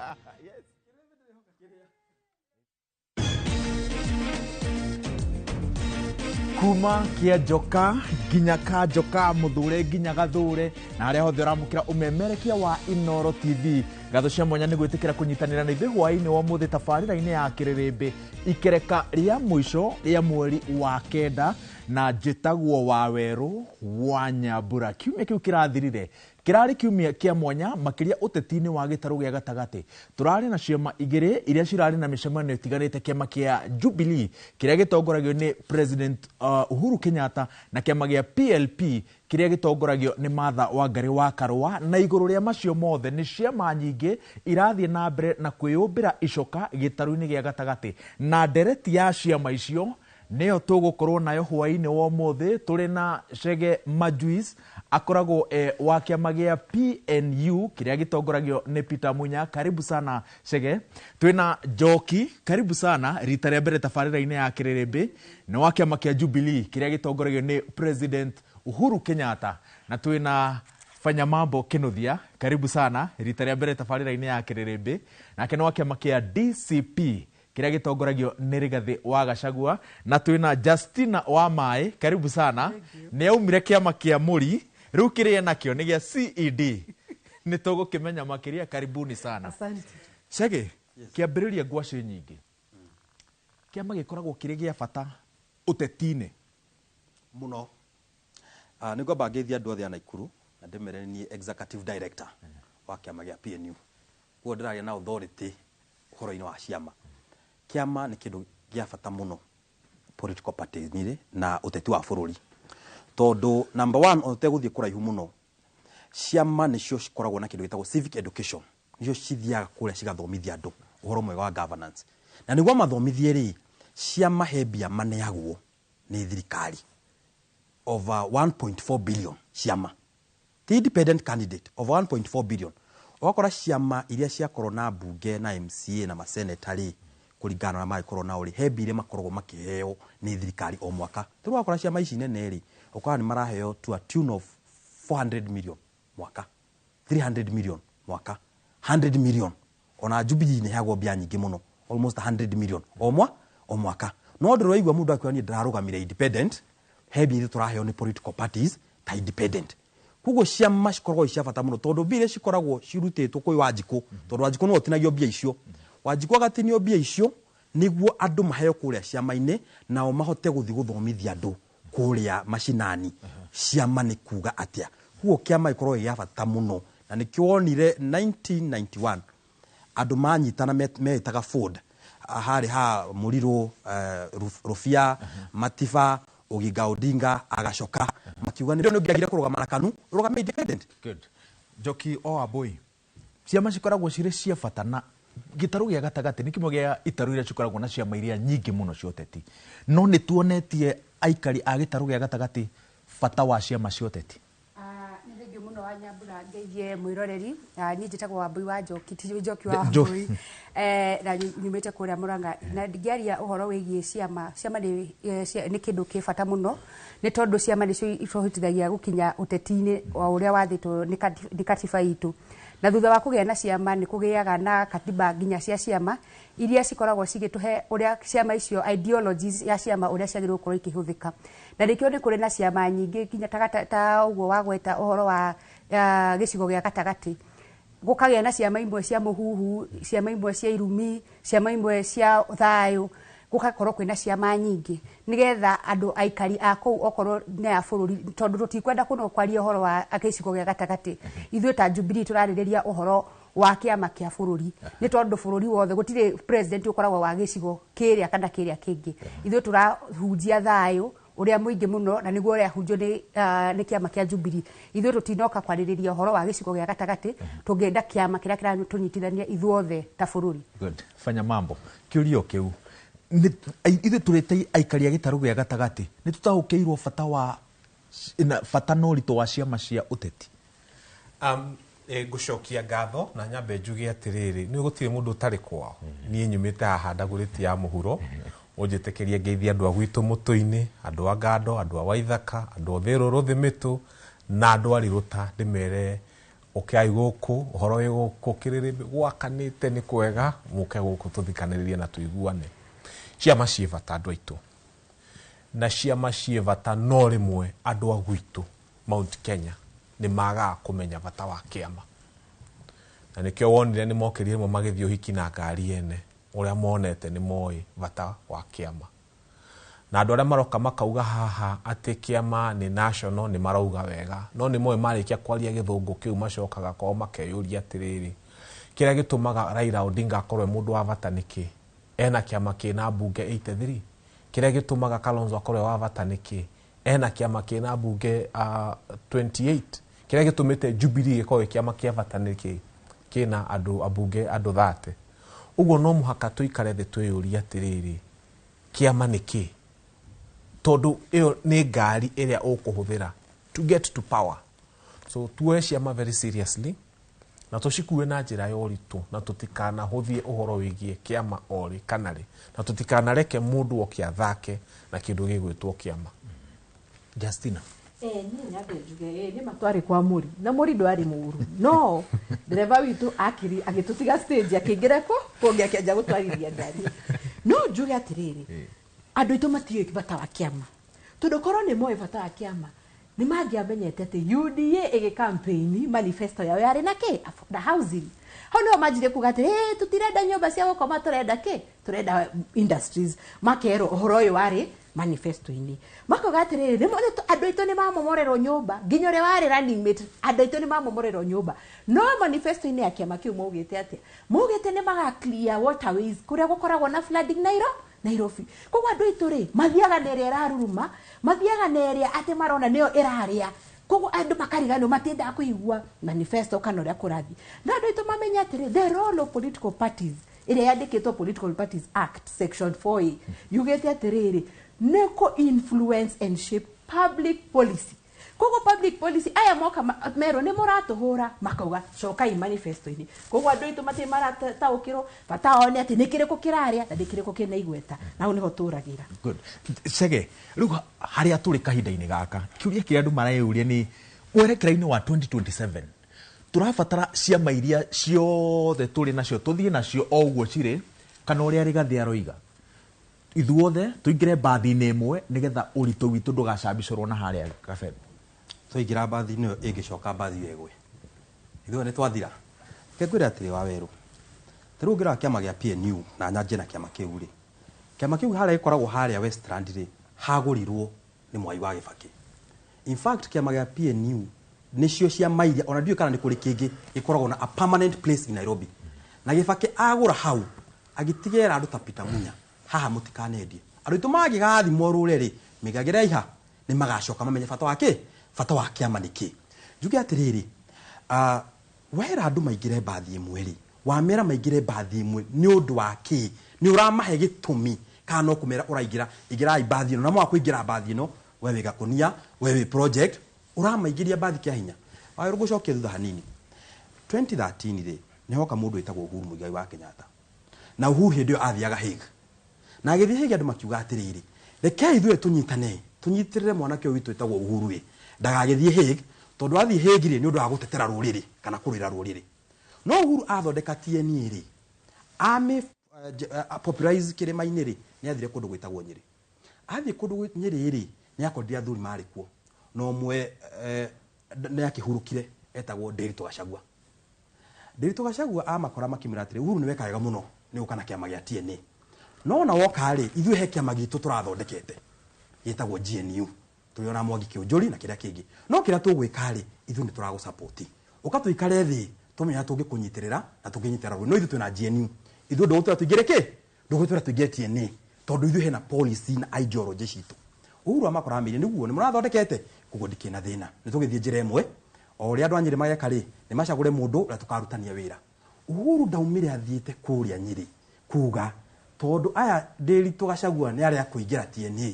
Yes. Kuma kia joka ginya ka joka muthure ginya gathure na aria hothe uramukira umemerekia wa Inoro TV gatho cia mwanya ni gwitikira kunyitanira na ithe hwaini wa muthi tabarira-ini ya Kĩrĩma ikereka ria mwisho ria mweri wa kenda na njitagwo wa Werũ wa Nyambura. Kiumia kiu kirathirire kirari kiumia kia mwanya makiria ũteti-inĩ wa gĩtarũ gĩa gatagati. Turari na ciama igĩrĩ iria cirari na mĩcemanio itiganĩte, kiama kia Jubilee kiria gĩtongoragio ni President Uhuru Kenyatta na kiama gĩa PLP kiria gĩtongoragio ni Martha Wangari wa Karũa. Na igũrũ rĩa macio mothe ni ciama nyingĩ irathie na mbere na kwĩyũmbĩra icoka gĩtarũ-inĩ gĩa gatagati, na ndereti ya ciama icio neo tugukorwo nayo hwaini wa muthi. Turi na Chege Majuice akoragwo wa kiama gĩa PNU kiria gĩtongoragio ni Peter Munya. Karibu sana Chege. Twina Njoki, karibu sana rita rĩa mbere tabarĩra-inĩ ya Kĩrĩma, na wa kiama kia Jubilee kiria gĩtongoragio ni President Uhuru Kenyatta. Na twina Fanya Mambo Kinuthia, karibu sana rita rĩa mbere tabarĩra-inĩ ya Kĩrĩma, na keno wa kiama kia DCP kiria gĩtongoragio ni Rigathi wa Gachagua. Na twina Justina wa Mai, karibu sana. Ni aumire kiama kia Muri, riu kiria nakio ni gia CED. Ni tugukimenya makiria, karibuni sana. Asante. Chege, kiambĩrĩria ngwacĩ nyingĩ. Kiama gĩkoragwo kĩrĩ gĩa bata ũteti-inĩ muno. Nĩguo bangeithia andũ othe a Naikuru na ndĩmere ni executive director wa kiama gĩa PNU. Kuo ndĩraria na authority ũhoro-inĩ wa ciama. Kiama nĩ kĩndũ gĩa bata muno political parties na ũteti wa bũrũri. Tondũ number one, ũtegũthiĩ kũraihu muno, ciama nĩcio cikoragwo na kĩndũ gĩtagwo civic education. Nĩcio cithiaga kũrĩa cigathomithia andũ ũhoro mwega wa governance. Na nĩguo mathomithie rĩ, ciama he mbia maneagwo nĩ thirikari over 1.4 billion ciama. The independent candidate over 1.4 billion. Wakora ciama iria ciakorwo na bunge na MCA na masenetari kuringana na magĩkorwo na ũrĩ he mbia makoragwo makĩheo nĩ thirikari o mwaka. Rĩu wakora ciama ici nene rĩ, ũkora nĩ maraheo to a tune of 400 million mwaka, 300 million mwaka, 100 million. Ona Jubilee nĩ heagwo mbia nyingĩ muno, almost 100 million o mwaka. No ndĩrĩ waigua mũndũ akiuga ni ndĩrarũgamĩrĩra independent, he mbia iria tũraheo nĩ political parties ta independent. Kuguo ciama cikoragwo cia bata muno tondũ mbia iria cikoragwo cirutĩtwo kwĩ Wanjikũ, tondũ Wanjikũ no ũtinagio mbia icio. Wanjikũ agatinio mbia icio nĩguo andũ maheo kũrĩa ciama-inĩ nao mahote gũthiĩ gũthomithia andũ kũrĩa macinani ciama nĩ kuga atĩa. Kuguo kiama gĩkoragwo gĩa bata muno, na nĩkĩo wonire 1991 andũ manyitana metaga Ford harĩ ha Mũrirũ, Rũbia, Matiba, Oginga Odinga, agacoka makiuga nĩ ndio ngiagire kũrũgama na KANU, rũgama independent. Good. Njoki o Aboi, ciama cikoragwo cirĩ cia bata na gĩtarũ gĩa gatagati nĩ kĩmwe gĩa itarũ iria cikoragwo na ciama iria nyingĩ muno cia ũteti. No nĩ tuonetie aikari a gĩtarũ gĩa gatagati bata wa ciama cia ũteti. Nĩ thengio muno wa Nyambura, ngeithie mwĩroreri. Niĩ njĩtagwo Wambui wa Njoki, ti Njoki wa Wambui. Na nyumĩte kũrĩa Mũrang'a, na ndingĩaria ũhoro wĩgiĩ ciama. Ciama nĩ kĩndũ kĩ bata muno, nĩ tondũ ciama nĩcio icohotithagia gũkinya ũteti-inĩ wa ũrĩa wathĩtwo nĩ katiba itũ. Na thutha wa kũgĩa na ciama nĩ kũgĩaga na katiba nginya cia ciama iria cikoragwo cigĩtũhe ũrĩa ciama icio ideologies ya ciama ũrĩa ciagĩrĩirwo gũkorwo ikĩhũthĩka. Na rĩkĩo nĩ kũrĩ na ciama nyingĩ nginya ta ũguo wagweta ũhoro wa gĩcigo gĩa gatagatĩ. Gũkagĩa na ciama imwe cia mũhuhu, ciama imwe cia irumi, ciama imwe cia thayũ, gũgakorwo kwĩna ciama nyingĩ nĩgetha andũ aikari a kũu okorwo na ya bũrũri, tondũ tũtikwenda kũno kwaria ũhoro wa gĩcigo gĩa gatagatĩ. Ithuĩ ta Jubilee tũrarĩrĩria ũhoro wa kĩama kĩa bũrũri, nĩ tondũ bũrũri wothe gũtirĩ president ũkoragwo wa gĩcigo kĩrĩa kana kĩrĩa kĩngĩ. Ithuĩ tũrahunjia thayũ ũrĩa mũingĩ muno, na nĩguo ũrĩa hunjio nĩ kĩama kĩa Jubilee. Ithuĩ tũtinoka kwarĩrĩria ũhoro wa gĩcigo gĩa gatagatĩ, tũngĩenda kĩama kĩrĩa kĩratũnyitithania ithuothe ta bũrũri. Good. Fanya Mambo, kĩũrio kĩu ithuĩ tũrĩte aikari a gĩtarũ gĩa gatagati nĩ tũtaũkĩirwo bata na ũritũ wa ciama cia ũteti. Ngũcokia ngatho na nyambe njuge atĩrĩrĩ, nĩ gũtirĩ mũndũ ũtarĩ kwao. Niĩ nyumĩte haha ndagũrĩti ya mũhuro, ũnjĩtĩkĩrie ngeithia andũ a gwitũ Mũtũ-inĩ, andũ a Ngando, andũ a Waithaka, andũ a Thĩrũrũ Thĩmĩtũ na andũ a Rirũta, ndĩmere ukiai guku uhoro wi guku Kĩrĩma gwakanite ni kwega muke guku tuthikaniririe na tuiguane ciama ciivata andu aitu na ciama ciivata no rimwe andu a gwitu Mount Kenya ni maga kumenya bata wa kiama na nikio wonire ni mokirire mo magithio hiki na ngari ene uria monete ni moi bata wa kiama na andu aria maroka makauga haha ati kiama ni national ni marauga wega no ni moi marikia kwaria githungu kiu macokaga kwa makeyuria atiriri kiria gitumaga Raila Odinga akorwe mundu wa bata niki ena kiama kina bunge 83 kiria gitumaga Kalonzo akorwe wa bata niki ena kiama kina bunge 28 kiria gitumite Jubilee ikoe kiama kia bata niki kina andu abunge andu 30 ugo no muhaka tuikare thi twiyuria atiriri kiama niki tondu iyo ni ngari iria ukuhuthira to get to power so tuwe ciama very seriously na tucikuwe na njira yoritu na tutikana huthie uhoro wigie kiama ori kanari na tutikana reke mundu okia thake na kindu gigwitwo kiama. Justina ni nyabe juge ni matwari kwa muri na muri ndwari muru no dereva witu akiri agitutiga stage akingireko kongi akenja gutwariria ndari no juge atiriri andu itu matie bata wa kiama tondu korwo ni moe bata wa kiama ni mangiamenyete ati UDA igi campaign manifesto yao yari na ki the housing hau no majire kuga ati tutirenda nyumba cia gukoma turenda ki turenda industries makero uhoro uyu wari manifesto-ini makoga atiriri rimwe andu aitu ni mamomorerwo nyumba nginya ria wari running mate andu aitu ni mamomorerwo nyumba no manifesto-ini ya kiama kiu mugite ati mugite ni maga clear waterways kuria gukoragwo na flooding Nairobi koguo andu aitu ri mathiaga neria iraruruma mathiaga neria ati marona niyo iraria koguo andu makariganwo matienda kuigua manifesto kana ria kurathi na andu aitu mamenya atiri the role of political parties ire yandikitwo Political Parties Act section 4A yugete atiriri neko influence and shape public policy koguo public policy aya moka mero ni muratuhura makauga cokai manifesto-ini koguo andu aitu mati marataukirwo bataone ati nikiriko kiraria na nikiriko kina igweta na niho turagira good Chege riu haria turi kahinda-ini gaka kiuria kiria andu marayuria ni mwerekera-ini wa 2027 turabatara ciama iria ciothe turi nacio tuthie nacio o uguo ciri kana uria Rigathi aroiga ithuothe tuingire mbathi-ini imwe nigetha uritu witu ndugacambicurwo na haria kabere tuingira mbathi-ini iyo ingicoka mbathi yegwe ithuothe ni twathira kekwira atiri wa weru tiru ngira kiama gia PNU na nyanje na kiama kiu ri kiama kiu haria ikoragwo haria Westland ri hagurirwo ni Mwai wa Gibaki in fact kiama gia PNU nicio cia mairia ona ndiyo kana ni kuri kingi ikoragwo na a permanent place in Nairobi na Gibaki agura hau agitigera andu ta Peter Munya haha mutikanendie andu itu magigathi morure ri migagira iha ni magacoka mamenye bata wake bata wa kiama niki njuge atiriri wera andu maigire mbathi imwe ri wamera maigire mbathi imwe ni undu waki ni uramahe gitumi kana no kumera uraingira igira mbathi no na mwa kuingira mbathi no wewe gakunia wewe project uramaigiria mbathi kia hinya wayo gucokia thutha hanini 2013 ri nihoka mundu etagwo Uhuru Muigai wa Kenyatta na Uhuru hindio athiaga Hague na agithie Hague andu makiuga atiriri reke ithuĩ tunyitirire mwanake witu etagwo Uhuru ri ndagagithie Hague tondu athie Hague ri ni undu wa gutetera ruriri kana kurira ruriri no Uhuru athondeka TNA ri ame popularize Kĩrĩma-inĩ ri ni athire kundu gwitagwo Nyeri athie kundu Nyeri ri ni akondia thuri mari kuo no mwe ni akihurukire etagwo Nderitu Gachagua amakora makimira atire Uhuru ni wekaga muno ni ukana kiama gia TNA no na woka ri ithuĩ he kiama gitu turathondekete yetagwo GNU tuliona Mwangi Kĩũnjũri na kiria kingi no kiria tugwika ri ithuĩ ni turago support ukatuikare thi tumenya tungikunyiterera na tunginyitera no ithuĩ twina GNU ithuĩ ndugutira tuingireke ndugutira tuingire TNA tondu ithuĩ hena policy na ideology citu Uhuru amakora mire niguo ni murathondekete kugo ndikina thina ni tugithie njira imwe o ria andu a Nyeri mageka ri ni macagure mundu na tukarutania wira Uhuru ndaumire athiite kuria Nyeri kuga tondu aya Nderitu Gachagua ni aria kuingira TNA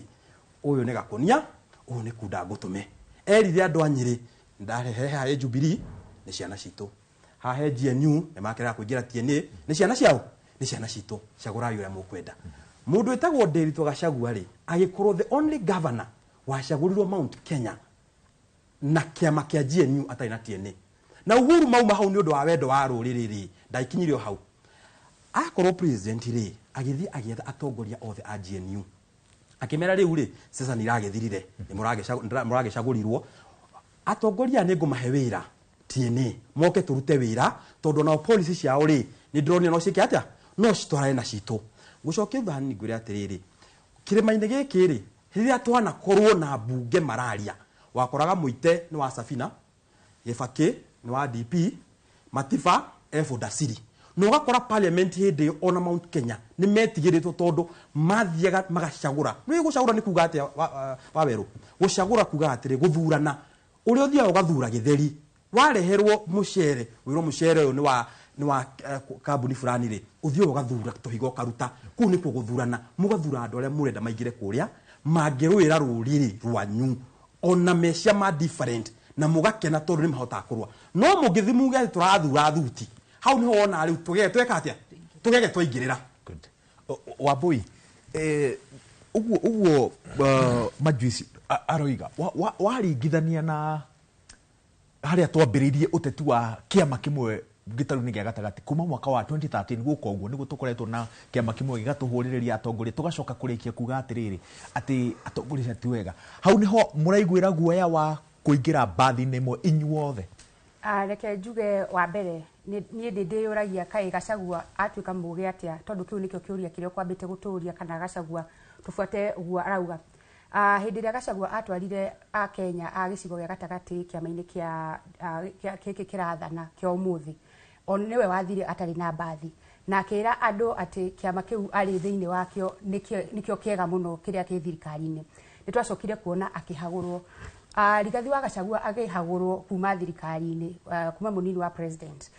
uyu ni gakunia uyu ni kunda ngutume erire andu a Nyeri ndarehe ha Jubilee ni ciana citu ha he GNU ni makira kuingira TNA ni ciana ciao ni ciana citu cagura uria mukwenda mundu etagwo Nderitu Gachagua ri agikorwo the only governor wacagurirwo Mount Kenya na kiama kia GNU atari na TNA na Uhuru mauma hau ni undu wa wendo wa ruriri ri ndaikinyire hau akorwo president ri agithi agietha atongoria othe a GNU akimera riu ri sasa ni ragethirire ni muragecagurirwo atongoria ni ngumahe wira tiene moke turute wira tondu na policy ciao ri ni drone no ciike atia no citwarane na cito gucoke thani ngwire atiriri Kĩrĩma-inĩ gĩkĩ ri hiria twana korwo na bunge mararia wakoraga Muite ni wa Safina Gĩbakĩ ni wa DP Matiba Daciri no gakora parliament hindi ona Mount Kenya ni metigiritwo tondu mathiaga magacagura ni gucagura ni kuga atia wa weru gucagura kuga atiri guthurana uri uthia ugathura githeri wareherwo mucere wiro mucere uyu ni wa kambuni fulani ri uthio ugathura tuhigo karuta ku ni kuguthurana mugathura andu aria murenda maingire kuria mangirwira ruriri rwanyu ona mecia ma different na mugakena tondu ni mahota kurwa no mugithimuge turathura thuti hau ni wona riu tweka atia tugege twaingirira Wambui uguo majuici aroiga waringithania na haria twambiriirie uteti wa kiama kimwe gitaru-ini gia gatagati kuma mwaka wa 2013 guko uguo nigu tukoretwo na kiama kimwe gigatuhuririria atongoria tugacoka kurikia kuga atiriri ati atongoria ti wega hau niho muraiguira guoya wa kuingira mbathi-ini imwe inyuothe reke njuge wa mbere niĩ ndĩyũragia kaĩ Gachagua atuĩka mũũgĩ atĩa tondũ kĩu nĩkĩo kĩũria kĩrĩa kwambĩte gũtũũria kana Gachagua tũbuate ũguo arauga hĩndĩ ĩrĩa Gachagua atwarire a Kenya a gĩcigo gĩa gatagatĩ kĩama-inĩ gĩkĩ kĩrathana kĩa ũmũthĩ nĩwe wathire atarĩ na mbathi na akĩra andũ atĩ kĩama kĩu arĩ thĩinĩ wakĩo nĩkĩo kĩega mũno kĩrĩa kĩ thirikari-inĩ nĩtwacokire kuona akĩhagũrwo Rigathi wa Gachagua akĩhagũrwo kuma thirikari-inĩ kuma mũnini wa president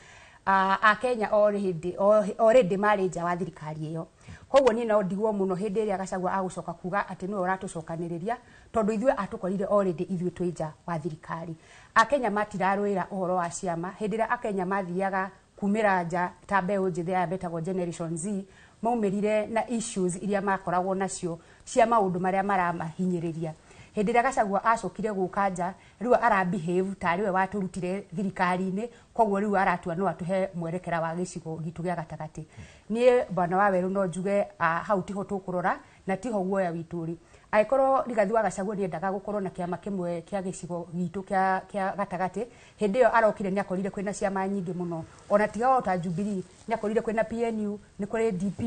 a Kenya already marĩ nja wa thirikari ĩyo koguo niĩ no ndigwo mũno hĩndĩ ĩrĩa Gachagua agũcoka kuga atĩ nĩwe ũratũcokanĩrĩria tondũ ithuĩ atũkorire already ithuĩ twĩ nja wa thirikari a Kenya matirarũĩra ũhoro wa ciama hĩndĩ ĩrĩa a Kenya mathiaga kumĩra nja ta mbeũ njĩthĩ ya betagwo Generation Z maumĩrire na issues iria makoragwo nacio cia maũndũ marĩa maramahinyĩrĩria hĩndĩ ĩrĩa Gachagua acokire gũka nja rĩu arabehave tarĩ we watũrutire thirikari-inĩ koguo rĩu aratua no atũhe mwerekera wa gĩcigo gitũ gĩa gatagatĩ niĩ bwana wa Weru no njuge hau tiho tũkũrora na tiho guoya witũ rĩ agĩkorwo Rigathi wa Gachagua nĩendaga gũkorwo na kĩama kĩmwe kĩa gĩcigo gitũ kĩa gatagatĩ hĩndĩ ĩyo arokire nĩakorire kwĩna ciama nyingĩ mũno ona tiga o ta Jubilee nĩakorire kwĩna PNU nĩ kũrĩ DP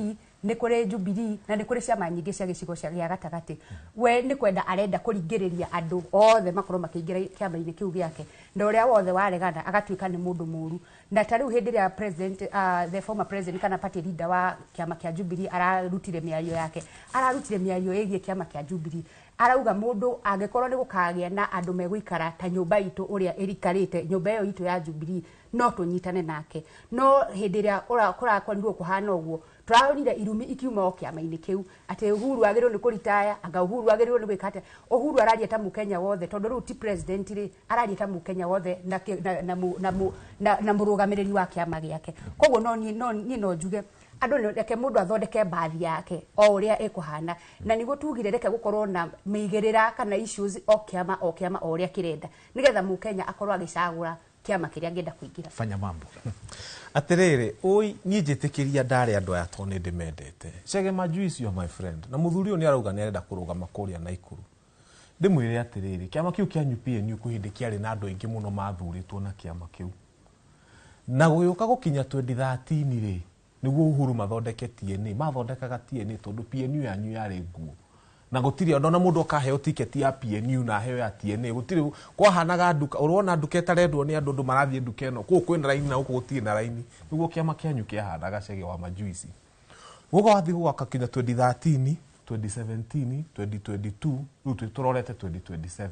nĩ kũrĩ Jubilee na nĩ kũrĩ ciama nyingĩ cia gĩcigo gĩa gatagatĩ we nĩ kwenda arenda kũringĩrĩria andũ othe makorwo makĩingĩra kĩama-inĩ kĩu gĩake na ũrĩa wothe waregana agatuĩka nĩ mũndũ mũru na ta rĩu hĩndĩ ĩrĩa president the former president kana party leader wa kĩama kĩa Jubilee ararutire mĩario yake ararutire mĩario ĩgiĩ kĩama kĩa Jubilee arauga mũndũ angĩkorwo nĩ gũkagĩa na andũ megũikara ta nyũmba itũ ũrĩa ĩrikarĩte nyũmba ĩyo itũ ya Jubilee no tũnyitane nake no hĩndĩ ĩrĩa kũrakorirwo kũhana ũguo tũraronire irumi ikiuma o kĩama-inĩ kĩu atĩ Uhuru agĩrĩirwo nĩ kũritaya anga Uhuru agĩrĩirwo nĩ gwĩka atĩa Uhuru araria ta mũkenya wothe tondũ rĩu ti president rĩ araria ta mũkenya wothe na mũrũgamĩrĩri wa kĩama gĩake koguo niĩ no njuge andũ reke mũndũ athondeke mbathi yake o ũrĩa ĩkũhana na nĩguo tugire reke gũkorwo na mĩigĩrĩra kana issues o kĩama o ũrĩa kĩrenda nĩgetha mũkenya akorwo agĩcagũra kiama kiria ngenda kuingira fanya mambo atiriri oi nie njitikiria ndari andu aya to ni ndimendete Chege Majuici yo my friend na muthuri oni arauga ni arenda kurugama kuria na ikuru ndimwire atiriri kiama kiu kia PNU kuhindi kiari na andu aingi muno mathuritwo na kiama kiu na guyuka gukinya 2013 ri niguo Uhuru mathondeke TNA mathondekaga TNA tondu PNU yanyu yari nguo na gutiri ona mundu akaheo ticket ya PNU na heo ya TNA gutiri kwahanaga nduka urona nduka etarendwo ni andu marathie nduka eno ku kwina raini na huko gutiri na raini niguo kiama kianyu kiahanaga Chege wa Majuici gugo wathi gwaka kinya 2013 2017 2022 riu turorete 2027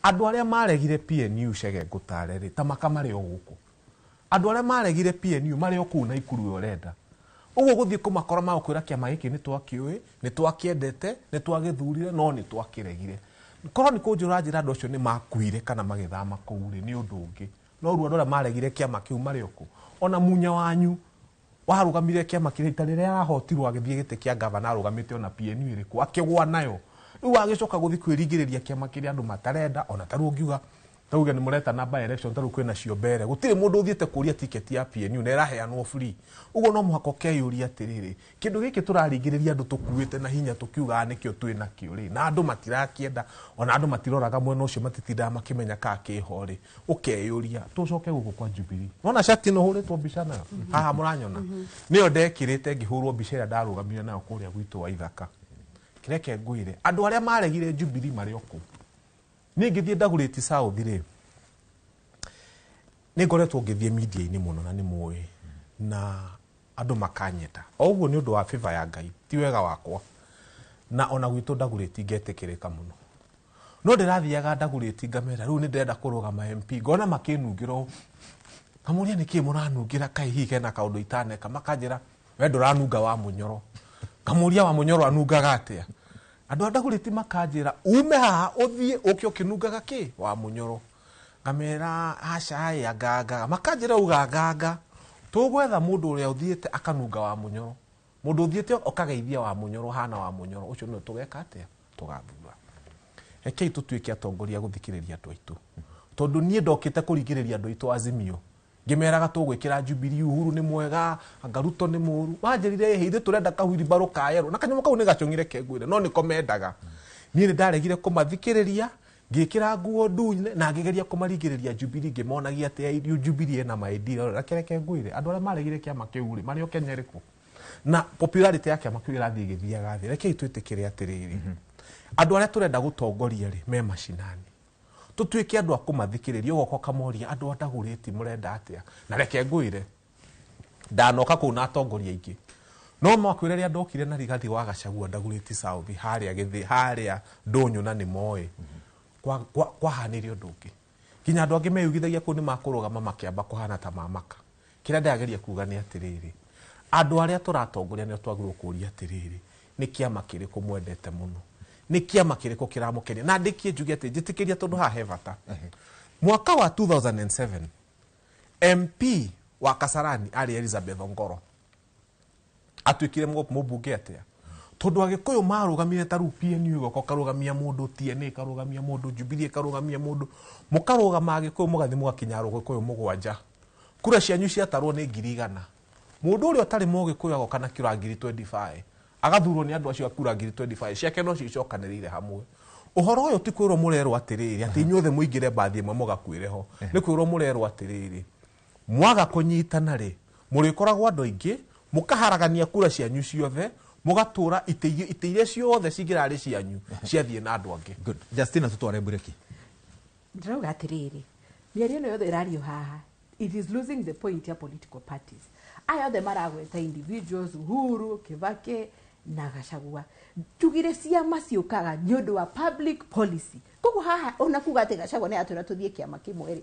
andu aria maregire PNU Chege ngutareri ta makamari o guku andu aria maregire PNU mari o ku na ikuru yorenda uguo guthie kumakora magukwira kiama giki ni twakiui ni twakiendete ni twagithurire no ni twakiregire korwo ni kunjura njira andu acio ni makuire kana magithama kuuri ni undu ungi no ruo ndora maregire kiama kiu mari oku ona munya wanyu warugamire kiama kire itarire arahotirwo agithie gite kia governor arugamite ona PNU iriku akigwa nayo riu agicoka guthi kwiringiriria kiama kire andu matarenda ona taru ngiuga tauge ni mureta na by election taru kwina ciombere gutire mundu uthiete kuria ticket ya PNU na iraheanwo free ugo no muhako keyuria atiriri kindu giki turaringiriria andu tukuite na hinya tukiuga nikio twina kio ri na andu matirakienda ona andu matiroraga mwena ucio matitinda makimenya ka kihori ukeyuria tucoke guku kwa Jubilee wona shati no huritwo bicana haha muranyona niyo ndekirite ngihurwo bica ndarugamire nayo kuria gwitu wa ithaka kireke ngwire andu aria maregire Jubilee mari oku ni ngithie ndaguriti South ri ni ngoretwo ngithie media-ini muno na ni muwi na andu makanyeta oguo ni undu wa favor ya Ngai ti wega wakwa na ona gwitu ndaguriti ngetikirika muno no ndirathiaga ndaguriti ngamera riu ni ndenda kurugama MP ngona makinungira kamuria niki muranungira kai hige na kaundu itaneka makanjira we nduranunga wa munyoro kamuria wa munyoro anungaga atia andu ndaguriti makanjira ume haha uthie ukio kinungaga ki wa munyoro ngamera aca ya nganga makanjira uganganga tugwetha mundu uria uthiete akanunga wa munyoro mundu uthiete okageithia wa munyoro hana wa munyoro ucio no tugeka atia tugathura ekei tutuike atongoria guthikiriria andu aitu tondu nie ndokite kurigiriria andu aitu Azimio ngimeraga tugwikira Jubilee Uhuru ni mwega Ngaruto ni muru wanjirire hithe turenda kahwiri baro kayero na kanyamo kau ni gacongire kengwire no niko mendaga nie ndaregire kumathikiriria ngikira nguo ndune na ngigeria kumaringiriria Jubilee ngimonagia ati Jubilee na maidira na kereke ngwire andu aria maregire kiama kiu ri mari o Kenya riku na popularity yake kiama kiu irathi githiaga thi reke itwitikire atiriri andu aria turenda gutongoria ri me mashinani tutuike andu akumathikiriria ugoko kamoria andu ndaguriti murenda atia na reke ngwire ndanoka ku na atongoria ingi no makwire ria ndokire na Rigathi wa Gachagua ndaguriti South haria githi haria ndonyo na ni moe kwa hanire undu ungi kinya andu angi meyugithagia ku ni makurugama makiamba kuhana ta mamaka kira ndageria kuga ni atiriri andu aria turatongoria ni twagirwo kuria atiriri ni kiama kiriku mwendete muno ni kiama kiriku kiramukenia na ndikie njuge ati njitikiria tondu ha hevata mwaka wa 2007 MP wa Kasarani ari Elizabeth Ongoro atwikire mubunge atia tondu agikuyu marugamire taru PNU goko karugamia mundu TNA karugamia mundu Jubilee karugamia mundu mukarugama agikuyu mugathi mugakinya rugikuyu mugwanja kura cianyu ciatarwo ni 100 mundu uri otari mugikuyu agoka na kira 25 agathurwo ni andu acio akura 25 ciake no cicokanirire hamwe uhoro uyu ti kwirwo murerwo atiriri ati inyuothe muingire bathi imwe mugakwire ni kwirwo murerwo atiriri mwaga kunyitana ri murikoragwo andu aingi mukaharagania kura cianyu ciothe mugatura iteire ciothe cigirari cianyu ciathie na andu angi good Justina tutware bureki ndirauga atiriri miario no yothe irario haha it is losing the point ya political parties aya othe maragweta individuals Uhuru Kibaki na Gachagua tugire ciama ciukaga ni undu wa public policy koguo haha ona kuga ati Gachagua ni atwira tuthie kiama kimwe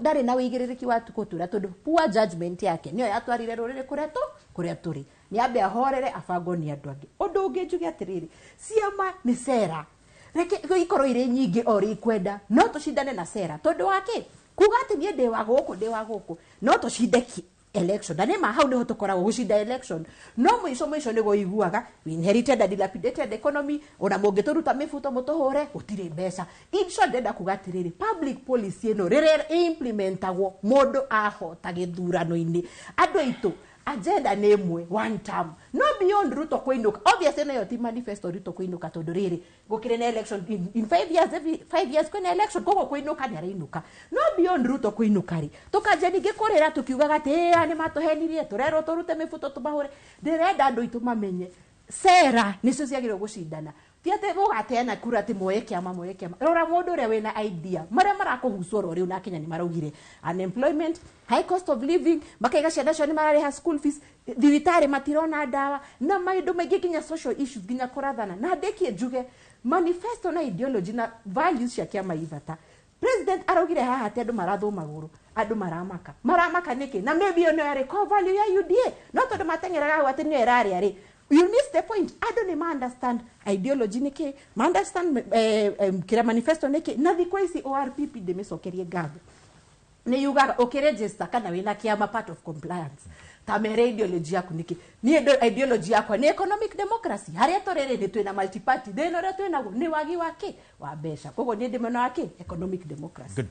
ndari na wigiririki wa tukutura tondu poor judgment yake niyo yatwarire rurire kuria turi ni ambe ahorere abango ni andu angi undu ungi njuge atiriri ciama ni sera reke ikoro ire nyingi ori kwenda no tucindane na sera tondu wake kuga ati nie ndi wa guku no tucindeki election na nema hau niho tukoragwo gucinda election no mwico nigo iguaga we inherited a dilapidated economy ona mungituruta mifuto mutuhure gutire mbeca in short ndenda kuga atiriri public policy ino rire implementagwo mundu ahota githurano-ini andu aitu agenda ni imwe one term no beyond Ruto kuinuka obviously nayo ti manifesto Ruto kuinuka tondu riri gukire na election in 5 years every 5 years kwena election kogo kuinuka ni ariinuka no beyond Ruto kuinuka ri tukanje ninge kurira tukiugaga ati ani matuhenirie turero turute mifuto tubahure ndirenda andu itu mamenye sera nicio ciagirwo gucindana ti ati gugateana kura ati moye kiama rora mundu uria wina idea maria marakuhucwo ro riu na Kenya ni maraugire unemployment high cost of living makaiga ciana cio ni marariha school fees thibitari matirona dawa na maindu maingi kinya social issues ginya kurathana na ndekie njuge manifesto na ideology na values cia kiama ivata president araugire haha ati andu marathu maguru andu maramaka niki na maybe ono yari core value ya UDA no tondu matengeraga ati ni erari ari you miss the point ado ni understand ideology niki understand kira manifesto niki na thikwa ici ORPP de mesokerie gabu ni yugaga ukiregister kana wina kiama part of compliance tamere ideology yaku niki ni ideology yakwa ni economic democracy haria torere ni twina multi party thina ria twinaguo ni wagi wake wa mbeca koguo ni ndimena wake economic democracy. Good.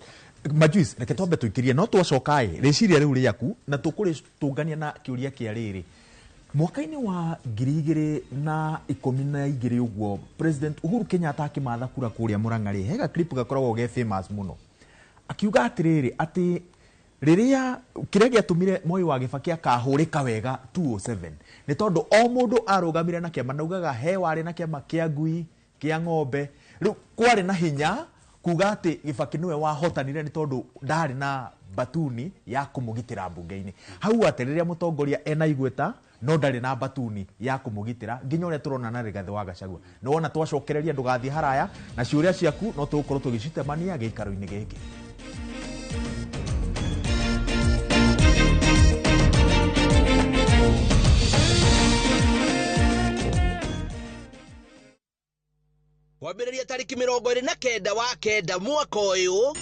Majuice reke twambe tuikirie no twacoka reciria riu riaku na tukuri tungania na kiuria kia riri mwaka-ini wa 2012 uguo President Uhuru Kenyatta akimatha kura kuria Murang'a hega clip gakoragwo ge famous muno akiuga atiriri ati riria kiria giatumire Moi wa Kibaki akahurika wega 207 ni tondu o mundu arugamire na kiama naugaga he wari na kiama kia ngui kia ng'ombe riu kwari na hinya kuga ati Kibaki niwe wahotanire ni tondu ndari na batuni ya kumugitira mbunge-ini hau ati riria mutongoria ena igweta no ndari na batuni ya kumugitira nginya uria turona na Rigathi wa Gachagua no wona twacokereria ndugathi haraya na ciuria ciaku no tugukorwo tugicitemania giikaro-ini giki. Wambĩrĩria tarĩki 29 wa kenda mwaka ũyũ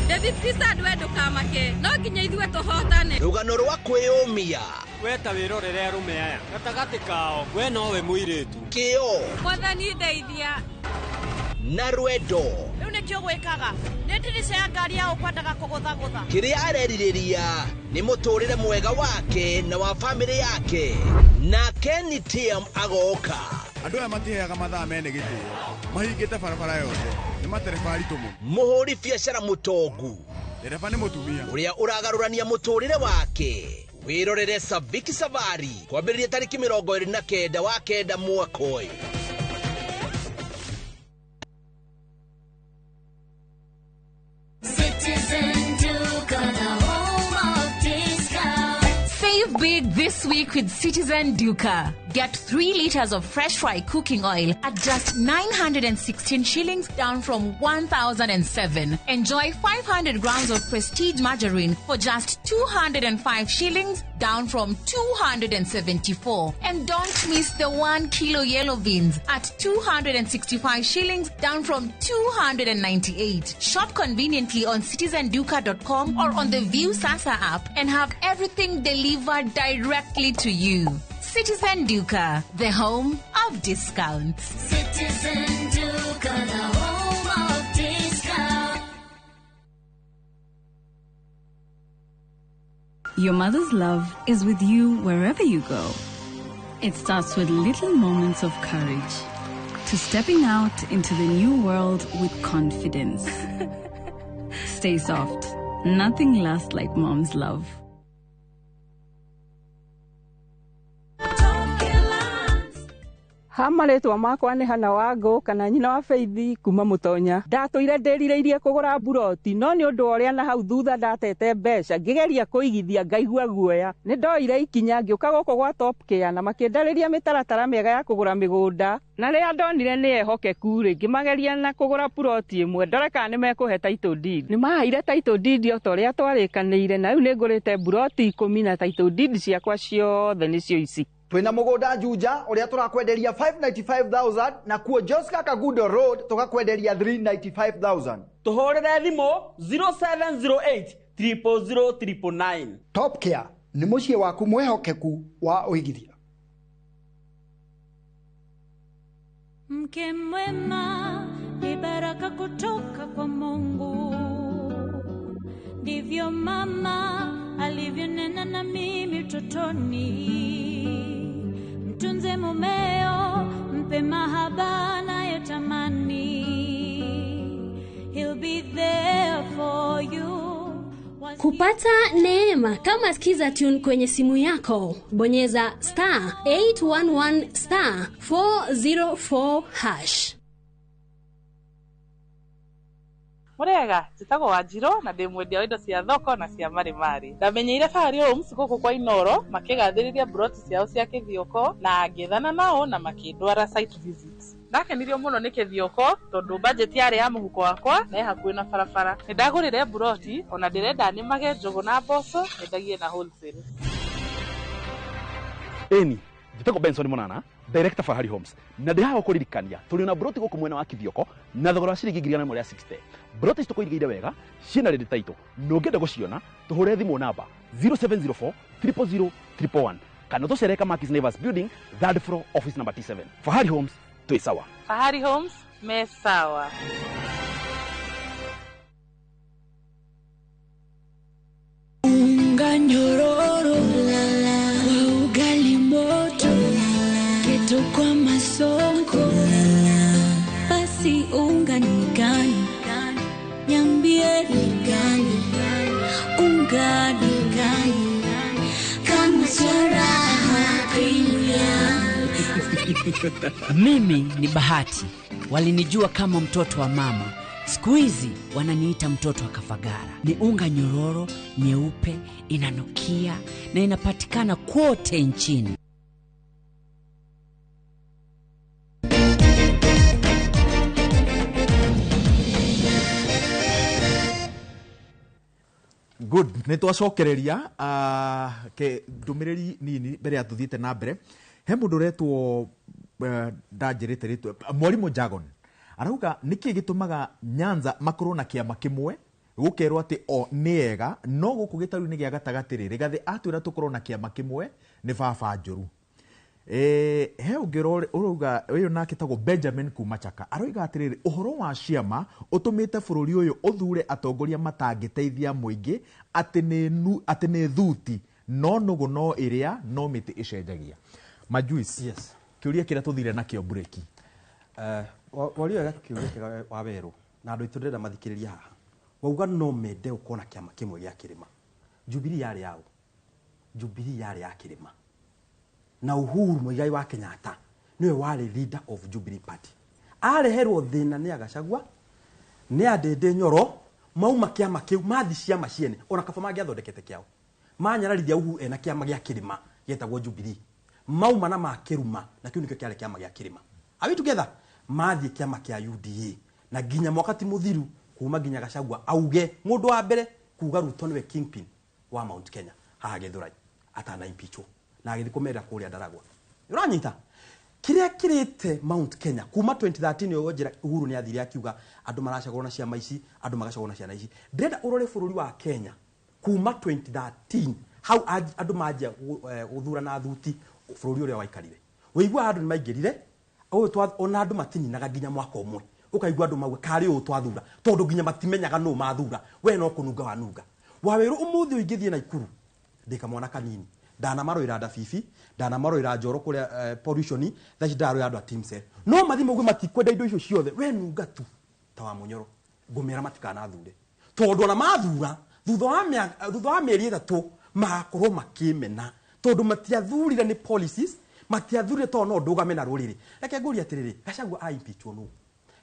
David Pisa ndũkamake no nginya ithuĩ tũhotane rũgano rwa kwĩyũmia weta wĩrorere arũme aya gatagatĩ kao we nowe mũirĩtu kĩo Mwathani ndeithia na rwendo rĩu nĩkĩo gwĩkaga nĩ ndirica ya ngari ya ũkwendaga kũgũthagũtha kĩrĩa arerirĩria nĩ mũtũrĩre mwega wake na wa bamĩrĩ yake nake ni Tiam agoka andũ aya matiheaga mathaa mene gĩtĩo mahingĩte barabara yothe nĩ matereba aritũ mũno mũhũri biacara mũtongu ndereba nĩ mũtumia ũrĩa ũragarũrania mũtũrĩre wake wĩrorere Saviki Savari kwambĩrĩria tarĩki 29 wa kenda mwaka ũyũ. Save big this week with Citizen Duca. Get 3 liters of fresh fry cooking oil at just 916 shillings, down from 1,007. Enjoy 500 grams of prestige margarine for just 205 shillings, down from 274. And don't miss the 1 kilo yellow beans at 265 shillings, down from 298. Shop conveniently on citizenduca.com or on the View Sasa app and have everything delivered directly to you. Citizen Duca, the home of discounts. Citizen Duca, the home of discounts. Your mother's love is with you wherever you go. It starts with little moments of courage, to stepping out into the new world with confidence. Stay soft. Nothing lasts like mom's love. Hamaretwa makwa nĩ Hana Wangũ kana nyina wa Feithi kuma Mũtonya. Ndatũire ndĩrirĩirie kũgũra buroti no nĩ ũndũ ũrĩa na hau thutha ndatete mbeca ngĩgeria kũigithia ngaigua guoya. Nĩ ndoire ikinya ngĩũka gũkũ gwa Top Care na makĩndarĩria mĩtaratara mĩega ya kũgũra mĩgũnda. Na rĩrĩa ndonire nĩ ehokeku rĩ ngĩmageria na kũgũra buroti ĩmwe ndore kana nĩ mekũhe title deed. Nĩ maheire title deed o ta ũrĩa twarĩkanĩire na rĩu nĩ ngũrĩte buroti 10 na title deed ciakwa ciothe nĩcio ici. Twina mũgũnda Juja uria turakwenderia 595,000 na kuo Joska Kagudo Road tukakwenderia 395,000. Tuhorere thimo 0708 000 Top Care ni muciĩ waku mwehokeku wa uigithia. Mke mwema ni baraka kutoka kwa Mungu. Ndivyo mama alivyonena na mimi utotoni. Mtunze mumeo, mpe mahaba nayotamani. He'll be there for you. Kupata neema kama skiza tune kwenye simu yako, bonyeza *811 *404#. Murega, njitagwo Wanjiro na ndi mwendia wa indo cia thoko na cia marĩmarĩ. Ndamenyeire Fahari Homes gũkũ kwa Inoro makĩgathĩrĩria broti ciao cia Kĩthioko na ngĩthana nao na makĩndwara site visits. Ndakenirio mũno nĩ Kĩthioko tondũ budget yarĩ ya mũhuko wakwa na hakuhĩ na barabara. Nĩndagũrire broti ona ndĩrenda nĩmage njogo na mboco nyendagie na wholesale. Eni, Njitego Benson Monana, director Fahari Homes. Na ndihaga kuririkania tuli na broti guku mwena wa Kithioko na thogora wa ciringi 160. Broti citukuirigeire wega ciina ready title. Nungenda guciona tuhure thimu namba 0704 000 111. Kana tucereka Markis Naivas Building, 3rd floor, office number T7. Fahari Homes, tu sawa. Fahari Homes, me sawa. Unga nyororo wa ugali moto keto kwa masonko basi unga ni gani niambie ni gani unga ni gani kama charaha pia. Mimi ni Bahati, walinijua kama mtoto wa mama. Siku hizi wananiita mtoto wa Kafagara. Ni unga nyororo, nyeupe, inanukia na inapatikana kote nchini. Good. Nitwacokereria ke ndumiriri nini mbere ya tuthiite na mbere. He mundu retwo ndanjirite ritwe Mwalimu Jagon. Arauga niki gitumaga Nyanza makorwo na kiama kimwe gukerwo ati o niega no guku gitaru ni gia gatagatiriri gathi atwira tukorwo na kiama kimwe ni baba njuru. He ungiro uruga uyu nake tagwo Benjamin Kumachaka aroiga atiriri uhoro wa Ciama utumite bururi uyu uthure atongoria matangiteithia muingi ati ni thuti no nugu no iria no miti icenjagia. Majuice, yes. Kiuria kira tuthire na kio break. Walio ya kiuria wa weru na andu itundira mathikiriria haha. Wauga no mende ukona kiama kimwe gia Kĩrĩma. Jubilee yari yao. Jubilee yari ya Kĩrĩma. Na Uhuru Muigai wa Kenyatta niwe wari leader of Jubilee Party. Areherwo thina ni Agacagua ni Adede Nyoro mauma kiama kiu mathi ciama ciene ona kaba mangiathondekete kiao. Manyararithia Uhuru ena kiama gia Kĩrĩma getagwo Jubilee. Mauma na makiruma na kiu nikio kiale kiama gia Kĩrĩma. Are we together? Mathi kiama kia UDA na ginya mwakati muthiru kuma ginya Agacagua auge mundu wa mbere kuga Ruto niwe kingpin wa Mount Kenya haha Githurai atana impeachwo na agithi kumera kuria Ndaragwa. Uranyita kiria kirite Mount Kenya kuma 2013 yo njira Uhuru ni athire akiuga andu maracagwo na ciama ici andu magacagwo na ciana ici. Ndenda urore bururi wa Kenya kuma 2013 how andu majia guthura na thuti bururi uria waikarire. Weigua andu ni maingirire ona andu matininaga ginya mwaka umwe. Ukaigua andu mawe kari u twathura tondu ginya matimenyaga no mathura we no kununga wanunga. Waweru umuthi uingithie na Ikuru ndika mwana kanini. Dana maroira Dafifi, dana maroira Njoro kuria pollution, thaci ndaro andu a Timse. No mathimo gwe matikwenda indo icio ciothe, we nunga tu ta wa Munyoro. Ngumera matikana thure. Tondu ona mathura, thutha wa mieri 3 makorwo makimena. Tondu matiathurire ni policies, matiathurire to no ndugamena ruriri. Reke nguria atiriri, Gachagua a impeachwo no.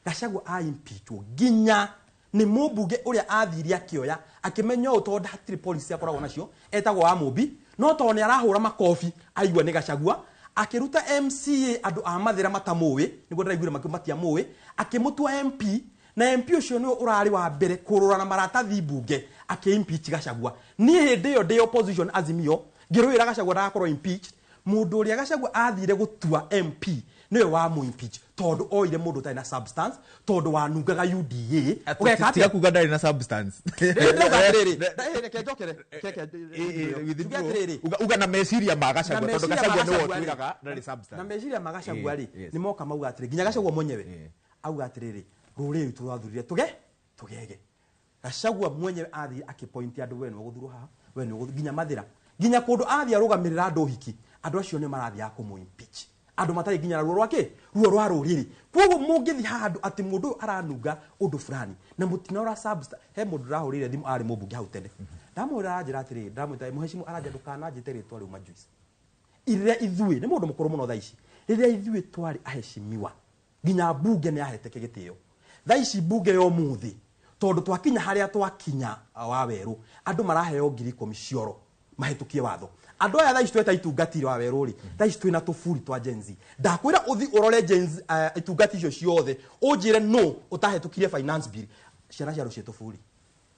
Gachagua a impeachwo ginya ni mubunge uria athiri akioya akimenya utonda hatiri policy akoragwo nacio etagwo wa Mumbi no to ni arahura makofi aigua ni Gachagua akiruta MCA andu a mathira matamuwi niguo ndiraiguire makimatia muwi akimutua MP na MP ucio ni urari wa mbere kurura na maratathi bunge akimpeach Gachagua ni hindi yo de opposition Azimio ngiruira Gachagua ndakorwo impeached mundu uria Gachagua athire gutua MP niwe wa mu impeach tondu oire mundu tari na substance tondu wanungaga UDA ugeka ati kuga ndari na substance uga na meciria ma Gachagua tondu Gachagua ni wotwiraga ndari substance na meciria ma Gachagua ri ni moka mauga atiri ginya Gachagua mwenyewe auga atiriri ruri twathurire tugege Gachagua mwenyewe athi akipointi andu we no guthuru ha we no ginya mathira ginya kundu athi arugamirira andu hiki andu acio ni marathi akumu impeach andu matari ginya ruo rwake ruo rwa ruriri kwogo mungithi handu ati mundu aranunga undu fulani na mutina ora substance he mundu rahurire thimu ari mubunge hau tene ndamwira ajira atiri ndamwita muheshimu araja ndukana njitere twari Majuice iria ithui ni mundu mukuru muno thaici iria ithui twari aheshimiwa ginya bunge ni ahete gitio thaici bunge yo muthi tondu twakinya haria twakinya wa weru andu maraheo 10,000 cioro mahitukie watho andu aya thaici tweta itungatire wa weruri thaici twina tufuri twa Genzi ndakwira uthi urore Genzi itungati icio ciothe unjire no utahetukirie finance bill ciana cia rucio tufuri